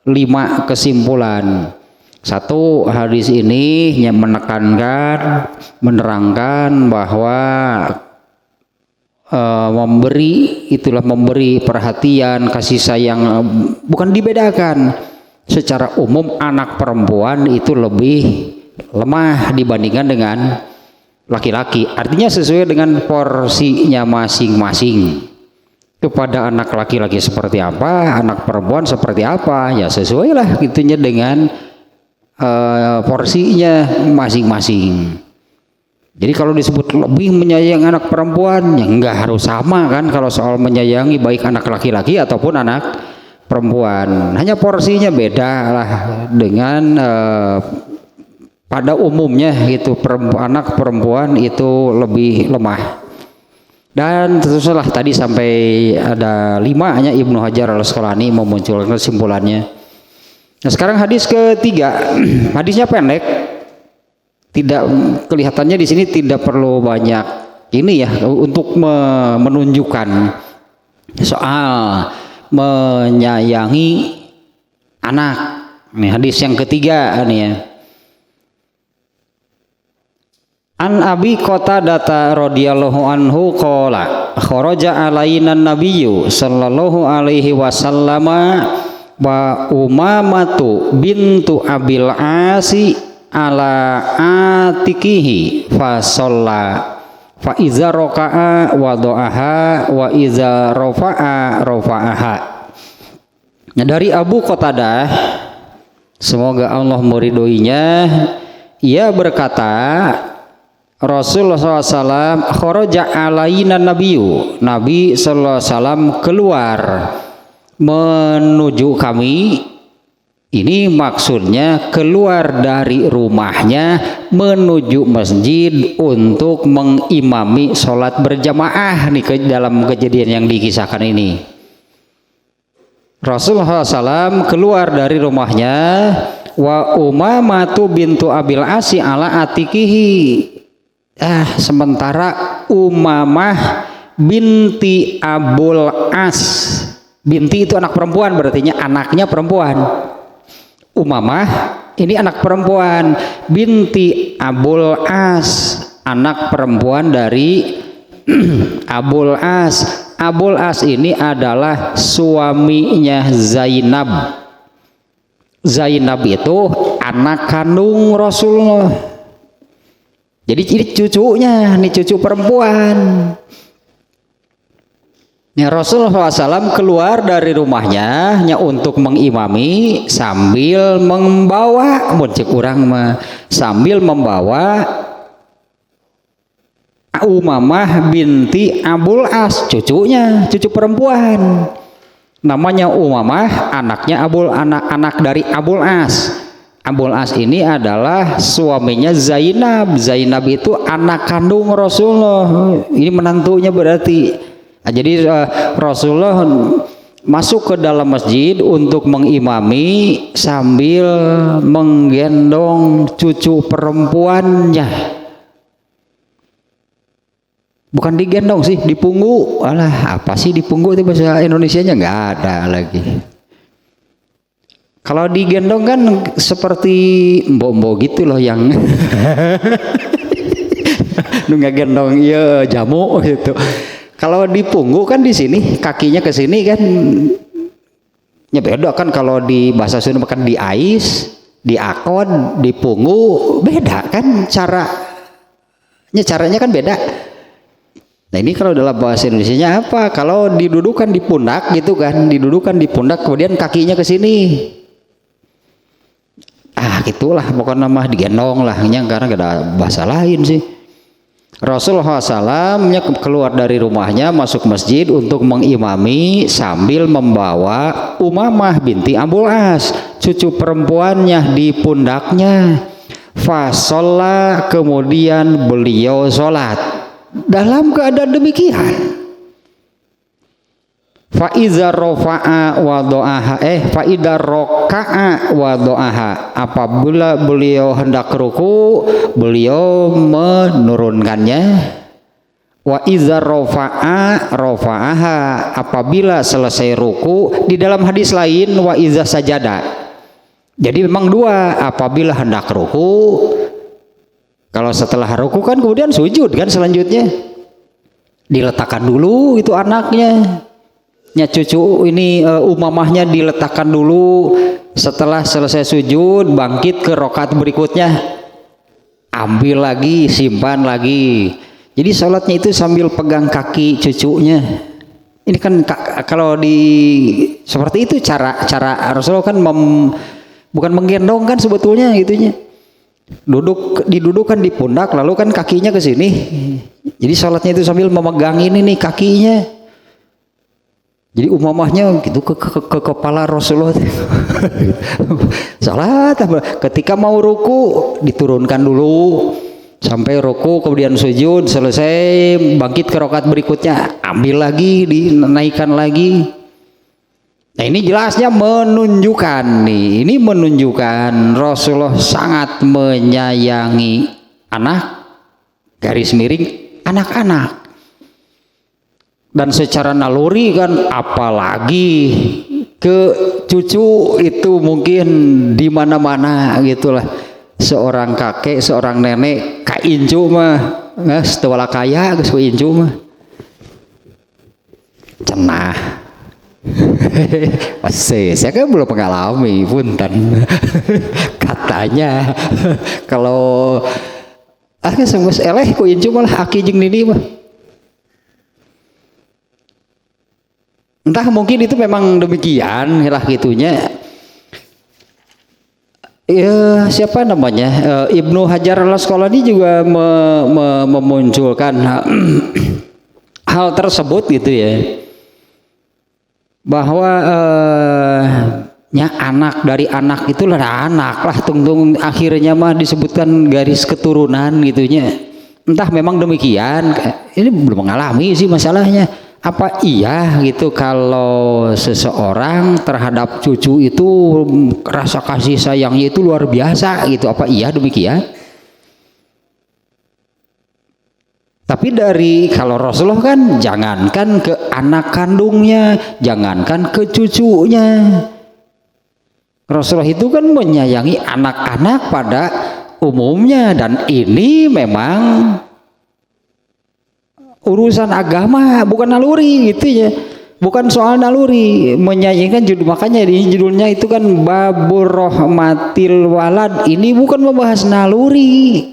5 kesimpulan. Satu, hadis ini yang menerangkan bahwa memberi itulah memberi perhatian kasih sayang bukan dibedakan. Secara umum anak perempuan itu lebih lemah dibandingkan dengan laki-laki. Artinya sesuai dengan porsinya masing-masing. Kepada anak laki-laki seperti apa, anak perempuan seperti apa, ya sesuai lah gitunya dengan porsinya masing-masing. Jadi kalau disebut lebih menyayangi anak perempuan ya enggak harus sama kan kalau soal menyayangi baik anak laki-laki ataupun anak perempuan, hanya porsinya beda lah dengan pada umumnya gitu anak perempuan itu lebih lemah. Dan teruslah tadi sampai ada 5 hanya Ibnu Hajar Al-Asqalani memunculkan kesimpulannya. Nah, sekarang hadis ketiga, hadisnya pendek, tidak kelihatannya di sini tidak perlu banyak ini ya untuk menunjukkan soal menyayangi anak. Nih hadis yang ketiga nih ya. An Abi Qatadah radhiyallahu anhu qala kharaja alaina nabiyyu sallallahu alaihi wasallam wa Umamatu bintu Abil Asi ala atikihi fa shalla fa iza raka'a wada'aha wa iza rafa'a rafa'aha. Nah, dari Abu Qatadah, semoga Allah meridhoinya, ia berkata Rasulullah SAW kharaja alaina nabiyyu, Nabi SAW keluar menuju kami. Ini maksudnya keluar dari rumahnya menuju masjid untuk mengimami sholat berjamaah nih dalam kejadian yang dikisahkan ini. Rasulullah SAW keluar dari rumahnya wa Umamatu bintu Abil Asi ala atikihi. Sementara Umamah binti Abul As, binti itu anak perempuan, berarti anaknya perempuan. Umamah ini anak perempuan, binti Abul As anak perempuan dari Abul As. Abul As ini adalah suaminya Zainab. Zainab itu anak kandung Rasulullah. Jadi cucunya, nih cucu perempuan. Ya, Rasulullah SAW keluar dari rumahnya untuk mengimami sambil membawa, sambil membawa Umamah binti Abul As, cucunya, cucu perempuan. Namanya Umamah, anaknya anak dari Abul As. Abul As ini adalah suaminya Zainab. Zainab itu anak kandung Rasulullah. Ini menantunya berarti. Jadi Rasulullah masuk ke dalam masjid untuk mengimami sambil menggendong cucu perempuannya. Bukan digendong sih, dipunggu. Alah, apa sih dipunggu itu bahasa Indonesianya nggak ada lagi. Kalau digendong kan seperti mbok-mbok gitu loh yang nggak gendong ya jamu gitu. Kalau dipunggu kan di sini kakinya ke sini kan, ya beda kan. Kalau di bahasa Sunda makan diais, diakon, dipunggu beda kan caranya kan beda. Nah ini kalau dalam bahasa Indonesianya apa? Kalau didudukan di pundak gitu kan, didudukan di pundak kemudian kakinya ke sini. Gitulah pokoknya mah digendong lah, karena gak ada bahasa lain sih. Rasulullah SAW keluar dari rumahnya masuk masjid untuk mengimami sambil membawa Umamah binti Abul As, cucu perempuannya di pundaknya. Fasolla, kemudian beliau sholat. Dalam keadaan demikian, Faiza rofa'a wa do'aha faida roka'a wa do'aha, apabila beliau hendak ruku beliau menurunkannya. Wa iza rofa'a rofa'aha, apabila selesai ruku. Di dalam hadis lain wa iza sajada. Jadi memang dua, apabila hendak ruku, kalau setelah ruku kan kemudian sujud kan, selanjutnya diletakkan dulu itu anaknya. Cucu ini Umamahnya diletakkan dulu, setelah selesai sujud bangkit ke rakaat berikutnya, ambil lagi, simpan lagi. Jadi sholatnya itu sambil pegang kaki cucunya. Ini kan kalau di seperti itu cara Rasulullah kan bukan menggendong kan sebetulnya gitunya. Didudukan di pundak lalu kan kakinya ke sini. Jadi sholatnya itu sambil memegang ini nih kakinya. Jadi Umamahnya gitu ke kepala Rasulullah. Salat ketika mau ruku diturunkan dulu sampai ruku, kemudian sujud, selesai bangkit ke rakaat berikutnya, ambil lagi, dinaikkan lagi. Nah ini jelasnya menunjukkan ini menunjukkan Rasulullah sangat menyayangi anak, garis miring anak-anak. Dan secara naluri kan apalagi ke cucu itu mungkin di mana-mana gitulah. Seorang kakek, seorang nenek kaincu mah setelah kaya geus incu mah cenah. Saya kan belum mengalami punten. Katanya kalau geus eleh ku incu malah aki jeung nini mah. Entah mungkin itu memang demikian lah gitunya. Ya, siapa namanya Ibnu Hajar al-Asqalani juga memunculkan hal tersebut gitu ya, bahwa anak dari anak itulah anak lah tungtung akhirnya mah disebutkan garis keturunan gitunya. Entah memang demikian, ini belum mengalami sih masalahnya. Apa iya gitu kalau seseorang terhadap cucu itu rasa kasih sayangnya itu luar biasa gitu, apa iya demikian? Tapi dari kalau Rasulullah kan jangankan ke anak kandungnya, jangankan ke cucunya, Rasulullah itu kan menyayangi anak-anak pada umumnya. Dan ini memang urusan agama, bukan naluri gitu ya, bukan soal naluri. Menyanyikan judul, makanya di judulnya itu kan Babur Rahmatil Walad. Ini bukan membahas naluri,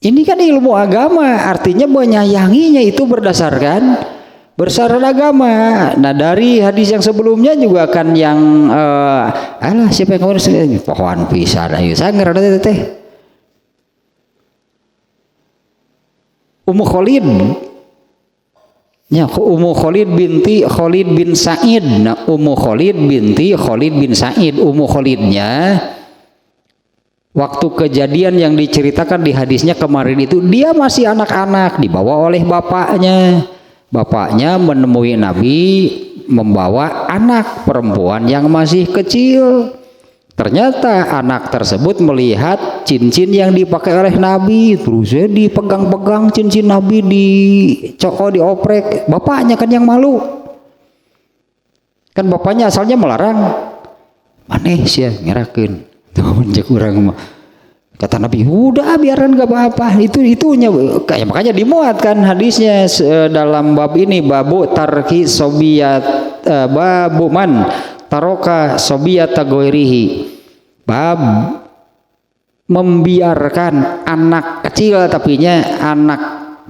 ini kan ilmu agama, artinya menyayanginya itu berdasarkan agama. Nah dari hadis yang sebelumnya juga kan yang alah siapa yang ngomong pohon pisan ayo saya ngerti teh Ummu Khalid, ya Ummu Khalid binti Khalid bin Sa'id. Nah, Ummu Khalid binti Khalid bin Sa'id. Ummu Khalidnya waktu kejadian yang diceritakan di hadisnya kemarin itu dia masih anak-anak, dibawa oleh bapaknya. Bapaknya menemui Nabi membawa anak perempuan yang masih kecil. Ternyata anak tersebut melihat cincin yang dipakai oleh Nabi, terus dipegang-pegang cincin Nabi, dicokok, dioprek. Bapaknya kan yang malu, kan bapaknya asalnya melarang. Maneh sih ngerakeun menjek urang mah. Kata Nabi, udah biaran gak apa-apa, itunya kayak makanya dimuat kan hadisnya dalam bab ini, babu tarki sobiyat, babu man taroka sobiyata goirihi, bab membiarkan anak kecil tapinya anak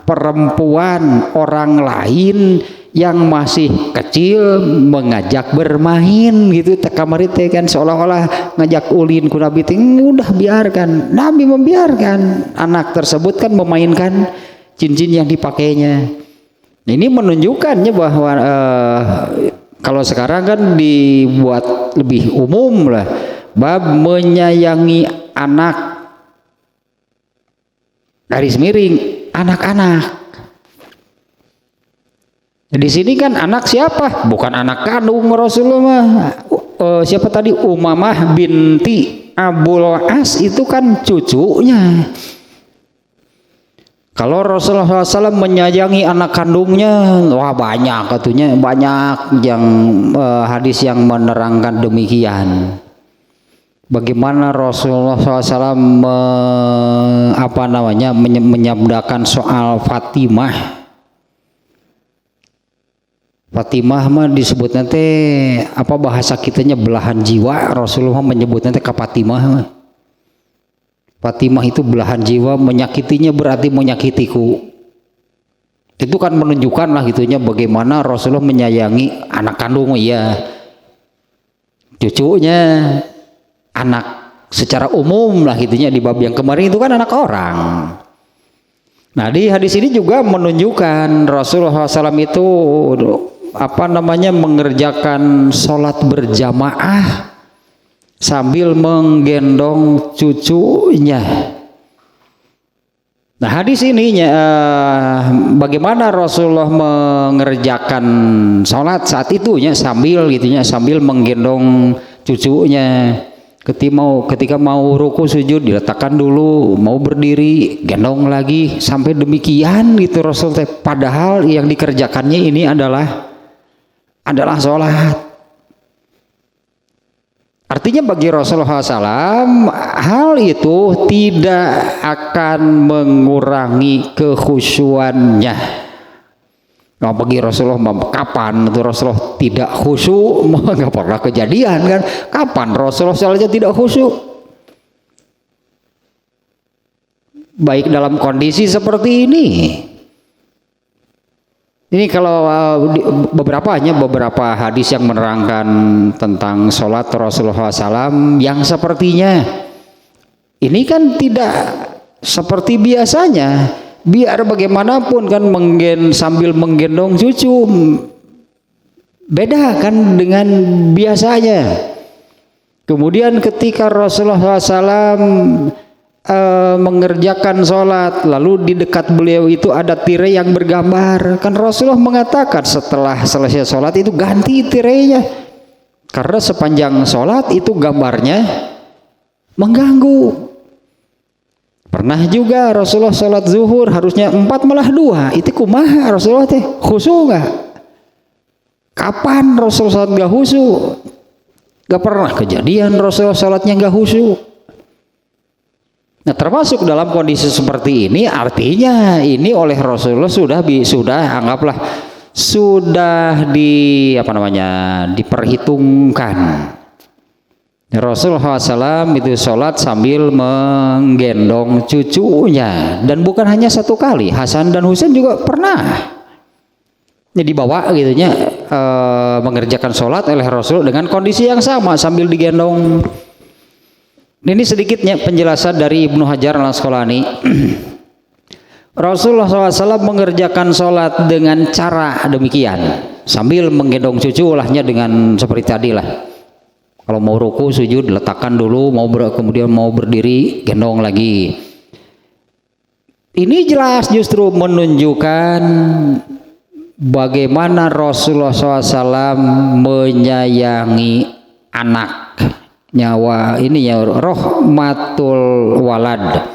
perempuan orang lain yang masih kecil mengajak bermain gitu. Kamari teh kan seolah-olah ngajak ulin ku Nabi teh, udah biarkan. Nabi membiarkan anak tersebut kan memainkan cincin yang dipakainya. Ini menunjukkannya bahwa kalau sekarang kan dibuat lebih umum lah, bab menyayangi anak, garis miring anak-anak. Di sini kan anak siapa? Bukan anak kandung Rasulullah. Siapa tadi? Umamah binti Abul As itu kan cucunya. Kalau Rasulullah SAW menyayangi anak kandungnya, wah banyak katanya, banyak yang hadis yang menerangkan demikian. Bagaimana Rasulullah SAW menyabdakan soal Fatimah. Fatimah mah disebut nanti apa bahasa kitanya belahan jiwa. Rasulullah menyebut nanti ke Fatimah. Fatimah itu belahan jiwa, menyakitinya berarti menyakitiku. Itu kan menunjukkan lah gitunya bagaimana Rasulullah menyayangi anak kandung ya, cucunya, anak secara umum lah gitunya. Di bab yang kemarin itu kan anak orang. Nah di hadis ini juga menunjukkan Rasulullah SAW itu mengerjakan sholat berjamaah sambil menggendong cucunya. Nah hadis ini bagaimana Rasulullah mengerjakan sholat saat itunya sambil gitunya, sambil menggendong cucunya. Ketika mau ruku sujud diletakkan dulu, mau berdiri gendong lagi, sampai demikian gitu Rasul teh. Padahal yang dikerjakannya ini adalah sholat. Artinya bagi Rasulullah SAW hal itu tidak akan mengurangi kekhusyuannya. Nah, bagi Rasulullah kapan itu Rasulullah tidak khusyuk? Nggak pernah kejadian kan? Kapan Rasulullah SAW tidak khusyuk? Baik dalam kondisi seperti ini. Ini kalau beberapa hadis yang menerangkan tentang sholat Rasulullah SAW yang sepertinya ini kan tidak seperti biasanya. Biar bagaimanapun kan sambil menggendong cucu beda kan dengan biasanya. Kemudian ketika Rasulullah SAW mengerjakan sholat, lalu di dekat beliau itu ada tirai yang bergambar. Kan Rasulullah mengatakan setelah selesai sholat itu ganti tirainya, karena sepanjang sholat itu gambarnya mengganggu. Pernah juga Rasulullah sholat zuhur harusnya 4 malah 2. Itu kumaha Rasulullah teh khusyuk nggak? Kapan Rasulullah sholat nggak khusyuk? Gak pernah kejadian Rasulullah sholatnya nggak khusyuk. Nah, termasuk dalam kondisi seperti ini, artinya ini oleh Rasulullah sudah anggaplah sudah diperhitungkan. Rasulullah SAW itu sholat sambil menggendong cucunya, dan bukan hanya satu kali. Hasan dan Husain juga pernah dibawa gitunya mengerjakan sholat oleh Rasul dengan kondisi yang sama sambil digendong. Ini sedikitnya penjelasan dari Ibnu Hajar Al-Asqalani. Rasulullah SAW mengerjakan sholat dengan cara demikian sambil menggendong cucu, olahnya dengan seperti tadi lah. Kalau mau ruku sujud letakkan dulu, kemudian mau berdiri gendong lagi. Ini jelas justru menunjukkan bagaimana Rasulullah SAW menyayangi anak. Nyawa ini ya rahmatul walad.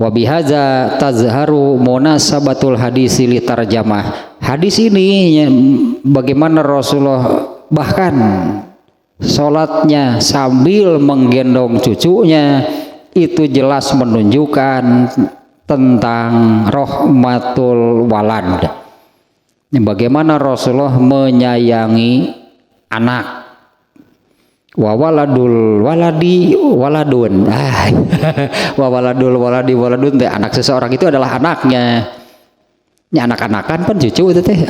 Wa bihaza tazharu munasabatul hadis li tarjamah. Hadis ini bagaimana Rasulullah bahkan sholatnya sambil menggendong cucunya itu jelas menunjukkan tentang rahmatul walad. Bagaimana Rasulullah menyayangi anak. Wa waladul waladi waladun. Wa waladul waladi waladun, anak seseorang itu adalah anaknya. Ini anak-anakan kan cucu itu teh.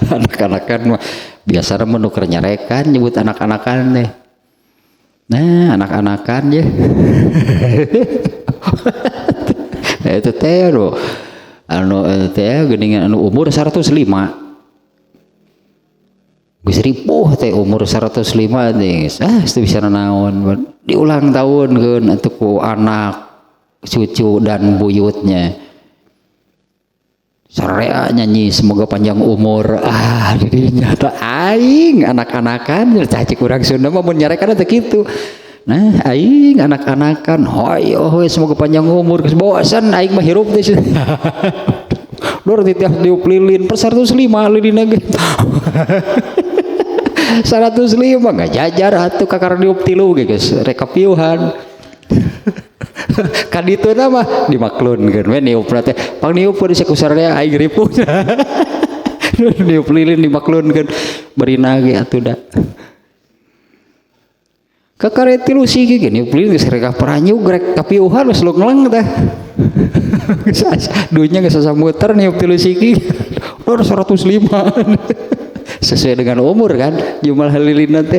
Anak-anakan biasa menukar nyarekan nyebut anak-anakan teh. Nah, anak-anakan ya. Itu teh teh geuningan umur 105. Geus ripuh teh umur 105 teh. Itu bisa naon. Diulang tahunkeun atuh ku anak, cucu dan buyutnya. Sarea nyanyi semoga panjang umur. Dirinya teh aing anak-anakan cacik urang Sunda mah mun nyarekan teh kitu. Nah, aing anak-anakan hoy semoga panjang umur geus bosan aing mah hirup teh. Dor titiah diup lilin per 105 lilin ge. 105 nggak jajar atuh kakar diup tilu ge geus rek kapiuhan. Kan itu nama dimaklunkeun we niupna teh pang niupkeun di sakusarnya aing ripuh. Niup lilin dimaklunkeun beurina ge atuh da. Kakare tilu sigi ge niup lilin geus rek paranyu rek kapiuhan geus lungleng teh. Dunya geus samuter niup tilu sigi. 105. Sesuai dengan umur kan jumlah lilin nanti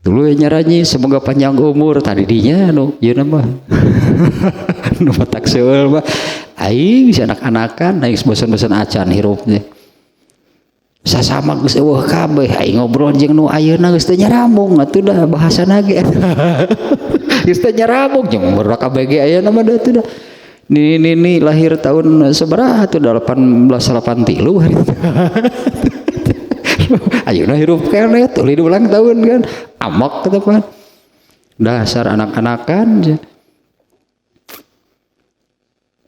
dulu nyaranyi semoga panjang umur tadi dinya ieu mah nu matak seueul mah aing bisa anak-anakan aing bosan-bosan acan hirupnya sasama geus eueuh kabeh aing ngobrol jeung nu ayeuna geus teu nyarambung atuh dah bahasana ge geus teu nyarambung jeung umur kabeh ge ayeuna mah atuh dah Nini lahir tahun sabaraha tuh 1883 hari. Ayeuna hirup keneh tuluy ulang tahun kan amak gitu kan dasar anak-anakan.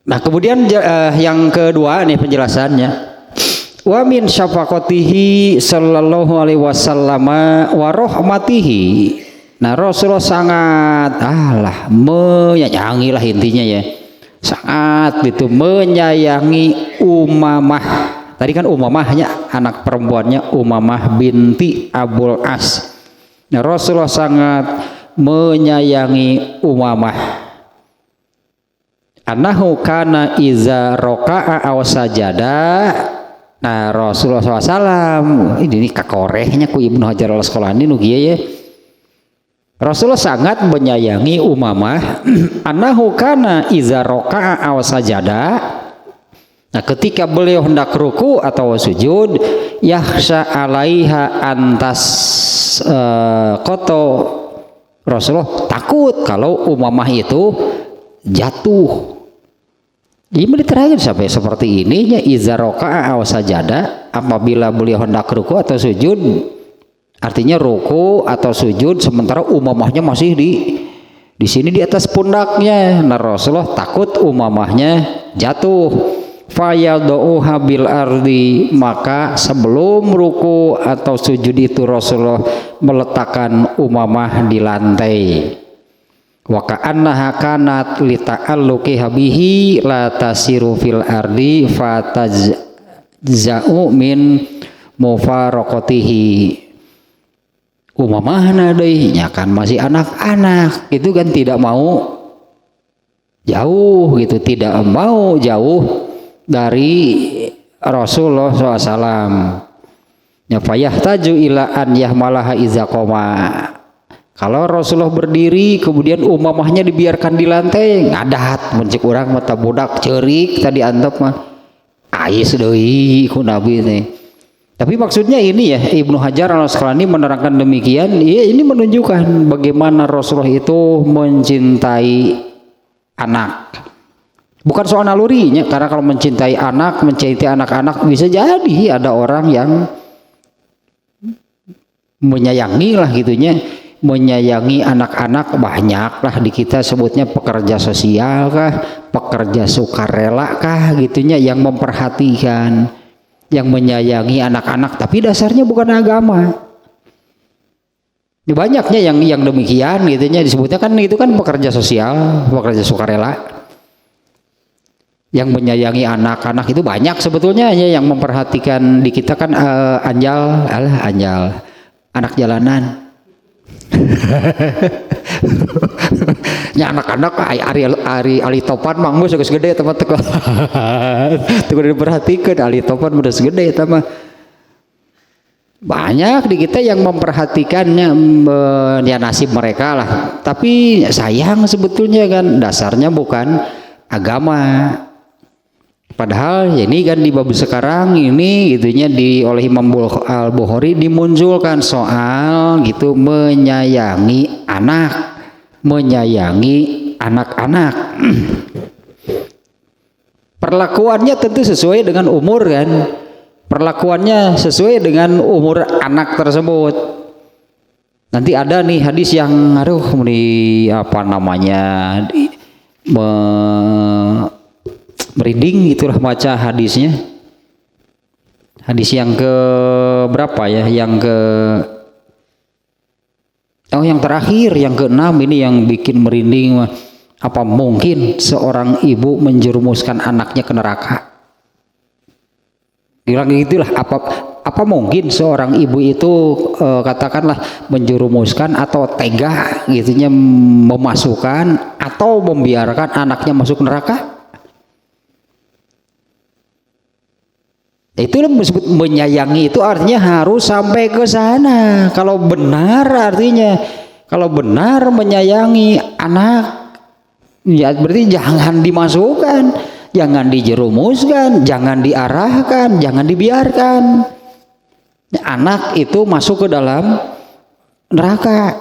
Nah kemudian yang kedua nih penjelasannya, wa min syafaqatihi sallallahu alaihi wasallam wa rahmatihi. Nah Rasulullah sangat menyayangi lah intinya ya, sangat gitu menyayangi Umamah. Tadi kan Umamahnya anak perempuannya Umamah binti Abul As. Nah Rasulullah sangat menyayangi Umamah. Annahu kana iza roka'a aw sajada. Nah Rasulullah SAW ini kakorehnya ku Ibnu Hajar al-Asqalani nu kieu ya. Rasulullah sangat menyayangi Umamah. Annahu kana iza roka'a aw sajada. Nah ketika beliau hendak ruku atau sujud, yakhsha alaiha antas koto. Rasulullah takut kalau Umamah itu jatuh. Ini diterangkan sampai seperti ini ya, iza roka'a aw sajada, apabila beliau hendak ruku atau sujud, artinya ruku atau sujud sementara Umamahnya masih di sini di atas pundaknya. Nah Rasulullah takut Umamahnya jatuh. Fayadauha bil ardi, maka sebelum ruku atau sujud itu Rasulullah meletakkan Umamah di lantai. Wa ka'annaha kanat li ta'alluqiha bihi la tasiru fil ardi fataza'u min mufaraqatihi. Umamahna deui nya kan masih anak-anak itu kan tidak mau jauh gitu, tidak mau jauh dari Rasulullah SAW. Ya fayahtaju ila an yahmalaha iza qoma. Kalau Rasulullah berdiri kemudian Umamahnya dibiarkan di lantai, ngadat mencik urang mata budak ceurik tadi antep mah ais deui ku Nabi teh. Tapi maksudnya ini ya, Ibnu Hajar al-Asqalani menerangkan demikian, ya ini menunjukkan bagaimana Rasulullah itu mencintai anak. Bukan soal nalurinya, karena kalau mencintai anak, mencintai anak-anak bisa jadi ada orang yang menyayangi lah gitunya. Menyayangi anak-anak banyak lah di kita sebutnya pekerja sosial kah, pekerja sukarela kah gitunya, yang memperhatikan, yang menyayangi anak-anak tapi dasarnya bukan agama. Banyaknya yang demikian gitunya, disebutnya kan itu kan pekerja sosial, pekerja sukarela. Yang menyayangi anak-anak itu banyak sebetulnya ya, yang memperhatikan di kita kan anjal anak jalanan. Ya anak-anak ari topan mah geus gede teman teh. Teu diperhatikeun ali topan udah segede eta mah. Banyak di kita yang memperhatikannya ya nasib mereka lah. Tapi sayang sebetulnya kan dasarnya bukan agama. Padahal ya ini kan di bab sekarang ini gitunya oleh Imam Al-Bukhari dimunculkan soal gitu menyayangi anak-anak. Perlakuannya tentu sesuai dengan umur kan. Perlakuannya sesuai dengan umur anak tersebut. Nanti ada nih hadis yang merinding itulah baca hadisnya. Hadis yang ke berapa ya? Yang terakhir, yang ke-6 ini yang bikin merinding. Apa mungkin seorang ibu menjerumuskan anaknya ke neraka? Bilang gitulah, apa mungkin seorang ibu itu katakanlah menjerumuskan atau tega gitunya memasukkan atau membiarkan anaknya masuk neraka? Itu disebut menyayangi, itu artinya harus sampai ke sana. Kalau benar artinya, kalau benar menyayangi anak, ya berarti jangan dimasukkan, jangan dijerumuskan, jangan diarahkan, jangan dibiarkan. Anak itu masuk ke dalam neraka.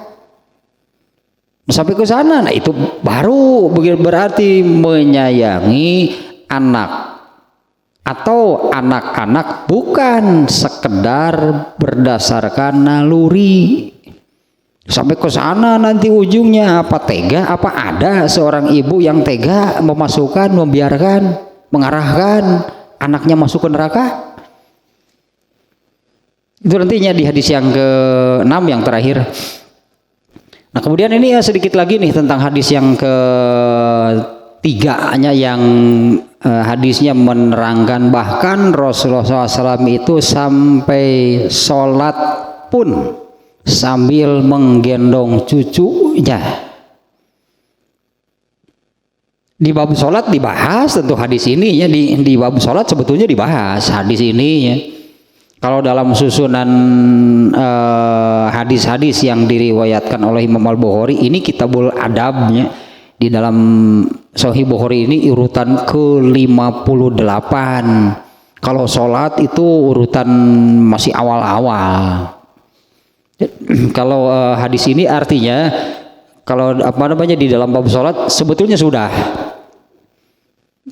Sampai ke sana, nah itu baru berarti menyayangi anak atau anak-anak bukan sekedar berdasarkan naluri. Sampai ke sana nanti ujungnya apa tega, apa ada seorang ibu yang tega memasukkan, membiarkan, mengarahkan anaknya masuk ke neraka? Itu nantinya di hadis yang ke-6 yang terakhir. Nah kemudian ini ya sedikit lagi nih tentang hadis yang ke-3-nya yang hadisnya menerangkan bahkan Rasulullah SAW itu sampai sholat pun sambil menggendong cucunya. Di bab sholat dibahas tentu hadis ini ya, di bab sholat sebetulnya dibahas hadis ini ya. Kalau dalam susunan hadis-hadis yang diriwayatkan oleh Imam Al-Bukhari ini Kitabul Adabnya, di dalam Sahih Bukhari ini urutan ke-58. Kalau sholat itu urutan masih awal-awal. Kalau hadis ini artinya kalau apa namanya di dalam bab sholat sebetulnya sudah.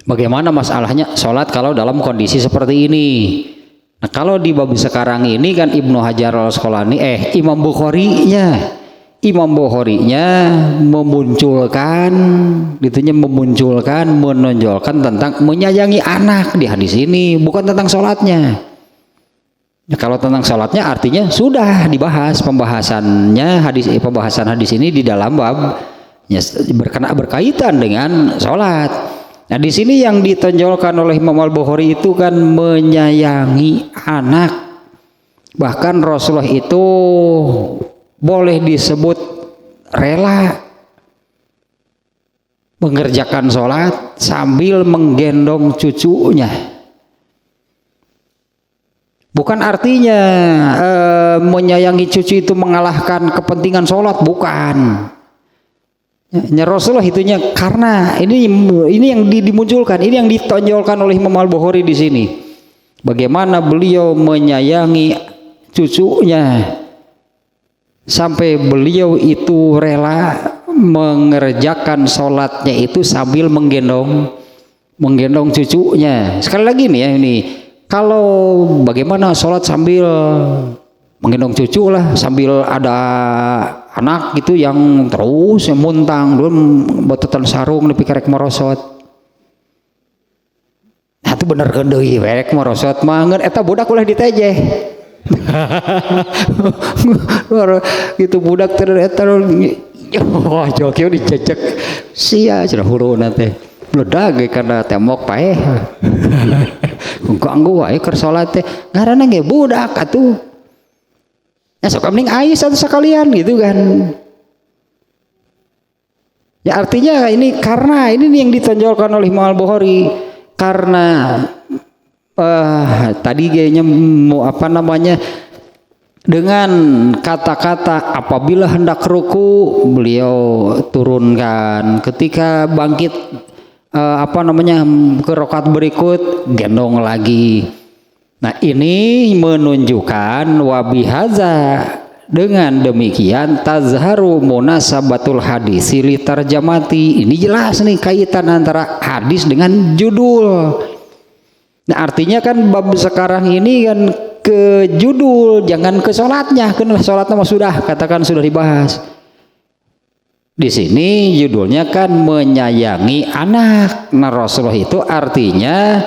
Bagaimana masalahnya sholat kalau dalam kondisi seperti ini? Nah kalau di bab sekarang ini kan Ibnu Hajar Al-Asqalani Imam Bukhari-nya memunculkan menonjolkan tentang menyayangi anak di hadis ini, bukan tentang sholatnya. Nah, kalau tentang sholatnya artinya sudah dibahas pembahasan hadis ini di dalam bab berkaitan dengan sholat. Nah di sini yang ditonjolkan oleh Imam Al-Bukhari itu kan menyayangi anak. Bahkan Rasulullah itu boleh disebut rela mengerjakan sholat sambil menggendong cucunya. Bukan artinya menyayangi cucu itu mengalahkan kepentingan sholat, bukan. Ya, Rasulullah itunya karena ini yang dimunculkan, ini yang ditonjolkan oleh Imam Al-Bukhari di sini. Bagaimana beliau menyayangi cucunya sampai beliau itu rela mengerjakan sholatnya itu sambil menggendong cucunya. Sekali lagi nih ya ini. Kalau bagaimana sholat sambil menggendong cucu lah, sambil ada anak gitu yang terus yang muntang belum bototan sarung nepi karek merosot. Nah itu bener kan deui karek merosot mah ngeun eta budak ulah ditejeh. Gitu budak teh eta wah jokeu dicecek sia cenah huruna teh. Bledag karena tembok paeh. Ganggu wae keur salat teh. Ngaranna ge budak atuh. Ya sok mending ais satu sekalian gitu kan. Ya artinya ini karena ini yang ditonjolkan oleh Imam Al-Bukhari karena tadi kayaknya mau apa namanya dengan kata-kata apabila hendak ruku beliau turunkan, ketika bangkit ke rakaat berikut gendong lagi. Nah ini menunjukkan wabihaza dengan demikian tazharu munasabatul hadis li tarjamati. Ini jelas nih kaitan antara hadis dengan judul. Nah artinya kan bab sekarang ini kan ke judul, jangan ke sholatnya. Kan sholatnya mah sudah katakan sudah dibahas. Di sini judulnya kan menyayangi anak. Nah Rasulullah itu artinya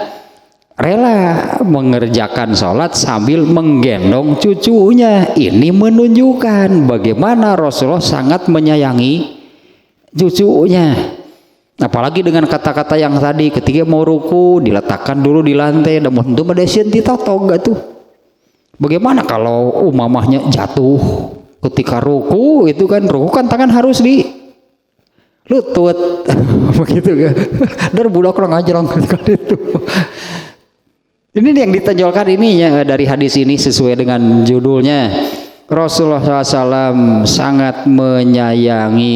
rela mengerjakan sholat sambil menggendong cucunya. Ini menunjukkan bagaimana Rasulullah sangat menyayangi cucunya. Apalagi dengan kata-kata yang tadi ketika mau ruku diletakkan dulu di lantai dan tentu medesian ditotong tuh. Bagaimana kalau umamahnya jatuh ketika ruku itu kan tangan harus di lutut begitu kan. Dan budak orang ngajrong kan itu. Ini yang ditonjolkan ininya dari hadis ini sesuai dengan judulnya. Rasulullah SAW sangat menyayangi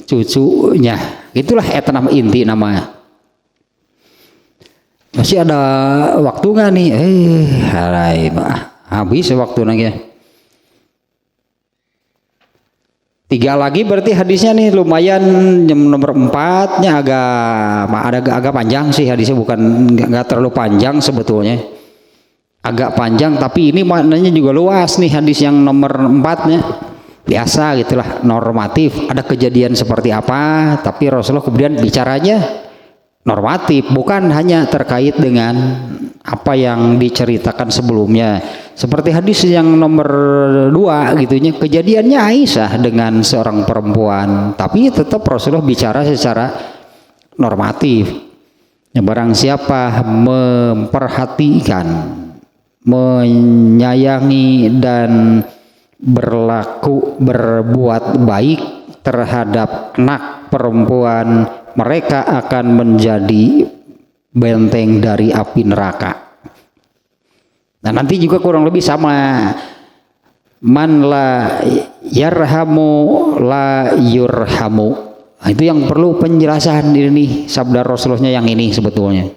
cucunya. Itulah eta nama inti namanya. Masih ada waktu nggak nih? Habis waktu nanya. Tiga lagi berarti hadisnya nih lumayan, yang nomor 4-nya agak panjang sih hadisnya, bukan nggak terlalu panjang sebetulnya, agak panjang tapi ini maknanya juga luas nih. Hadis yang nomor 4-nya biasa gitulah, normatif, ada kejadian seperti apa tapi Rasulullah kemudian bicaranya normatif, bukan hanya terkait dengan apa yang diceritakan sebelumnya. Seperti hadis yang nomor 2 gitunya, kejadiannya Aisyah dengan seorang perempuan, tapi tetap Rasulullah bicara secara normatif. Ya, barang siapa memperhatikan, menyayangi dan berbuat baik terhadap anak perempuan, mereka akan menjadi benteng dari api neraka. Nah nanti juga kurang lebih sama, man la yarhamu la yurhamu. Nah, itu yang perlu penjelasan ini nih, sabda Rasulullahnya yang ini sebetulnya.